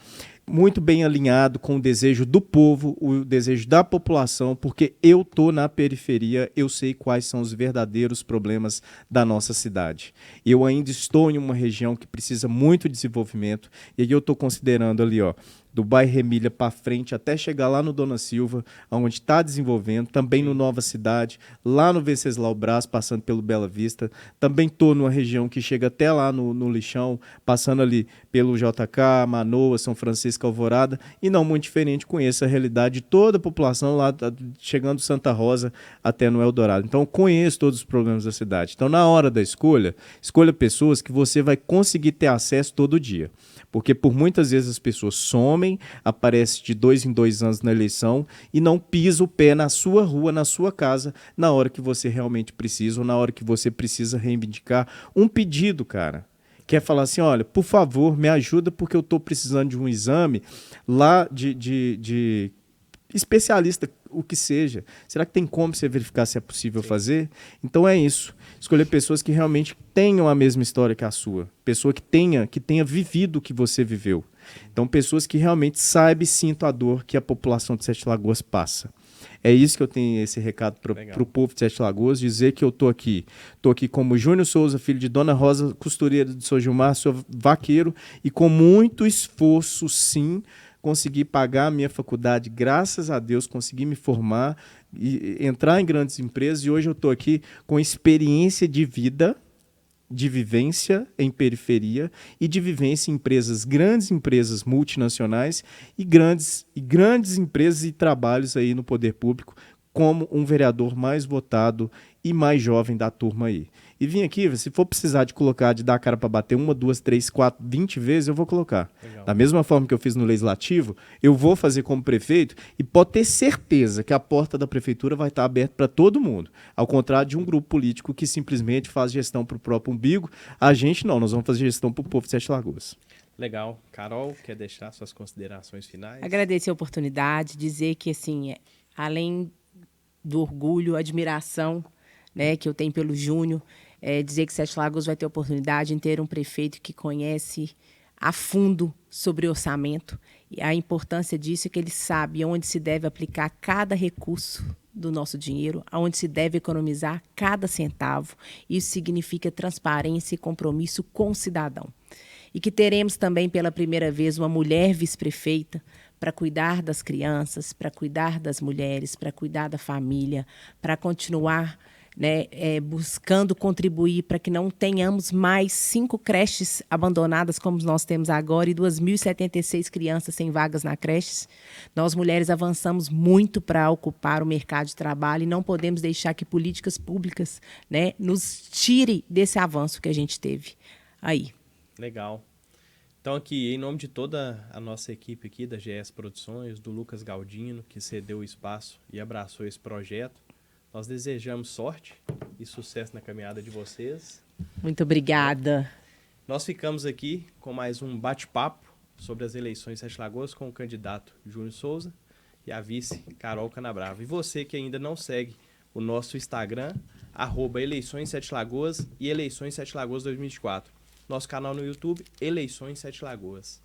muito bem alinhado com o desejo do povo, o desejo da população, porque eu estou na periferia, eu sei quais são os verdadeiros problemas da nossa cidade. Eu ainda estou em uma região que precisa muito de desenvolvimento, e aí eu estou considerando ali, ó, do bairro Emília para frente, até chegar lá no Dona Silva, onde está desenvolvendo, também no Nova Cidade, lá no Venceslau Braz, passando pelo Bela Vista, também estou numa região que chega até lá no Lixão, passando ali pelo JK, Manoa, São Francisco, Alvorada, e não muito diferente, conheço a realidade de toda a população lá, chegando Santa Rosa até no Eldorado. Então, conheço todos os problemas da cidade. Então, na hora da escolha, escolha pessoas que você vai conseguir ter acesso todo dia. Porque por muitas vezes as pessoas somem, aparecem de 2 em 2 anos na eleição e não pisa o pé na sua rua, na sua casa, na hora que você realmente precisa ou na hora que você precisa reivindicar um pedido, cara. Quer falar assim, olha, por favor, me ajuda porque eu estou precisando de um exame lá de especialista, o que seja. Será que tem como você verificar se é possível fazer? Então é isso. Escolher pessoas que realmente tenham a mesma história que a sua. Pessoa que tenha vivido o que você viveu. Então, pessoas que realmente saibam e sintam a dor que a população de Sete Lagoas passa. É isso que eu tenho esse recado para o povo de Sete Lagoas, dizer que eu estou aqui. Estou aqui como Júnior Souza, filho de Dona Rosa, costureira de São Gilmar, sou vaqueiro, e com muito esforço, sim, consegui pagar a minha faculdade, graças a Deus, consegui me formar e entrar em grandes empresas, e hoje eu estou aqui com experiência de vida, de vivência em periferia e de vivência em empresas, grandes empresas multinacionais e grandes empresas e trabalhos aí no poder público, como um vereador mais votado e mais jovem da turma aí. E vim aqui, se for precisar de dar a cara para bater 1, 2, 3, 4, 20 vezes, eu vou colocar. Legal. Da mesma forma que eu fiz no Legislativo, eu vou fazer como prefeito e pode ter certeza que a porta da prefeitura vai estar aberta para todo mundo. Ao contrário de um grupo político que simplesmente faz gestão para o próprio umbigo, a gente não, nós vamos fazer gestão para o povo de Sete Lagoas. Legal. Carol, quer deixar suas considerações finais? Agradecer a oportunidade, dizer que, assim, além do orgulho, admiração, né, que eu tenho pelo Júnior, dizer que Sete Lagoas vai ter a oportunidade de ter um prefeito que conhece a fundo sobre orçamento. E a importância disso é que ele sabe onde se deve aplicar cada recurso do nosso dinheiro, aonde se deve economizar cada centavo. Isso significa transparência e compromisso com o cidadão. E que teremos também, pela primeira vez, uma mulher vice-prefeita para cuidar das crianças, para cuidar das mulheres, para cuidar da família, para continuar, né, buscando contribuir para que não tenhamos mais 5 creches abandonadas como nós temos agora e 2.076 crianças sem vagas na creches. Nós, mulheres, avançamos muito para ocupar o mercado de trabalho e não podemos deixar que políticas públicas, né, nos tire desse avanço que a gente teve aí. Legal. Então, aqui, em nome de toda a nossa equipe aqui da GS Produções, do Lucas Galdino, que cedeu o espaço e abraçou esse projeto, nós desejamos sorte e sucesso na caminhada de vocês. Muito obrigada. Nós ficamos aqui com mais um bate-papo sobre as eleições em Sete Lagoas com o candidato Júnior Souza e a vice Carol Canabrava. E você que ainda não segue o nosso Instagram, @Eleições Sete Lagoas e Eleições Sete Lagoas 2024. Nosso canal no YouTube, Eleições Sete Lagoas.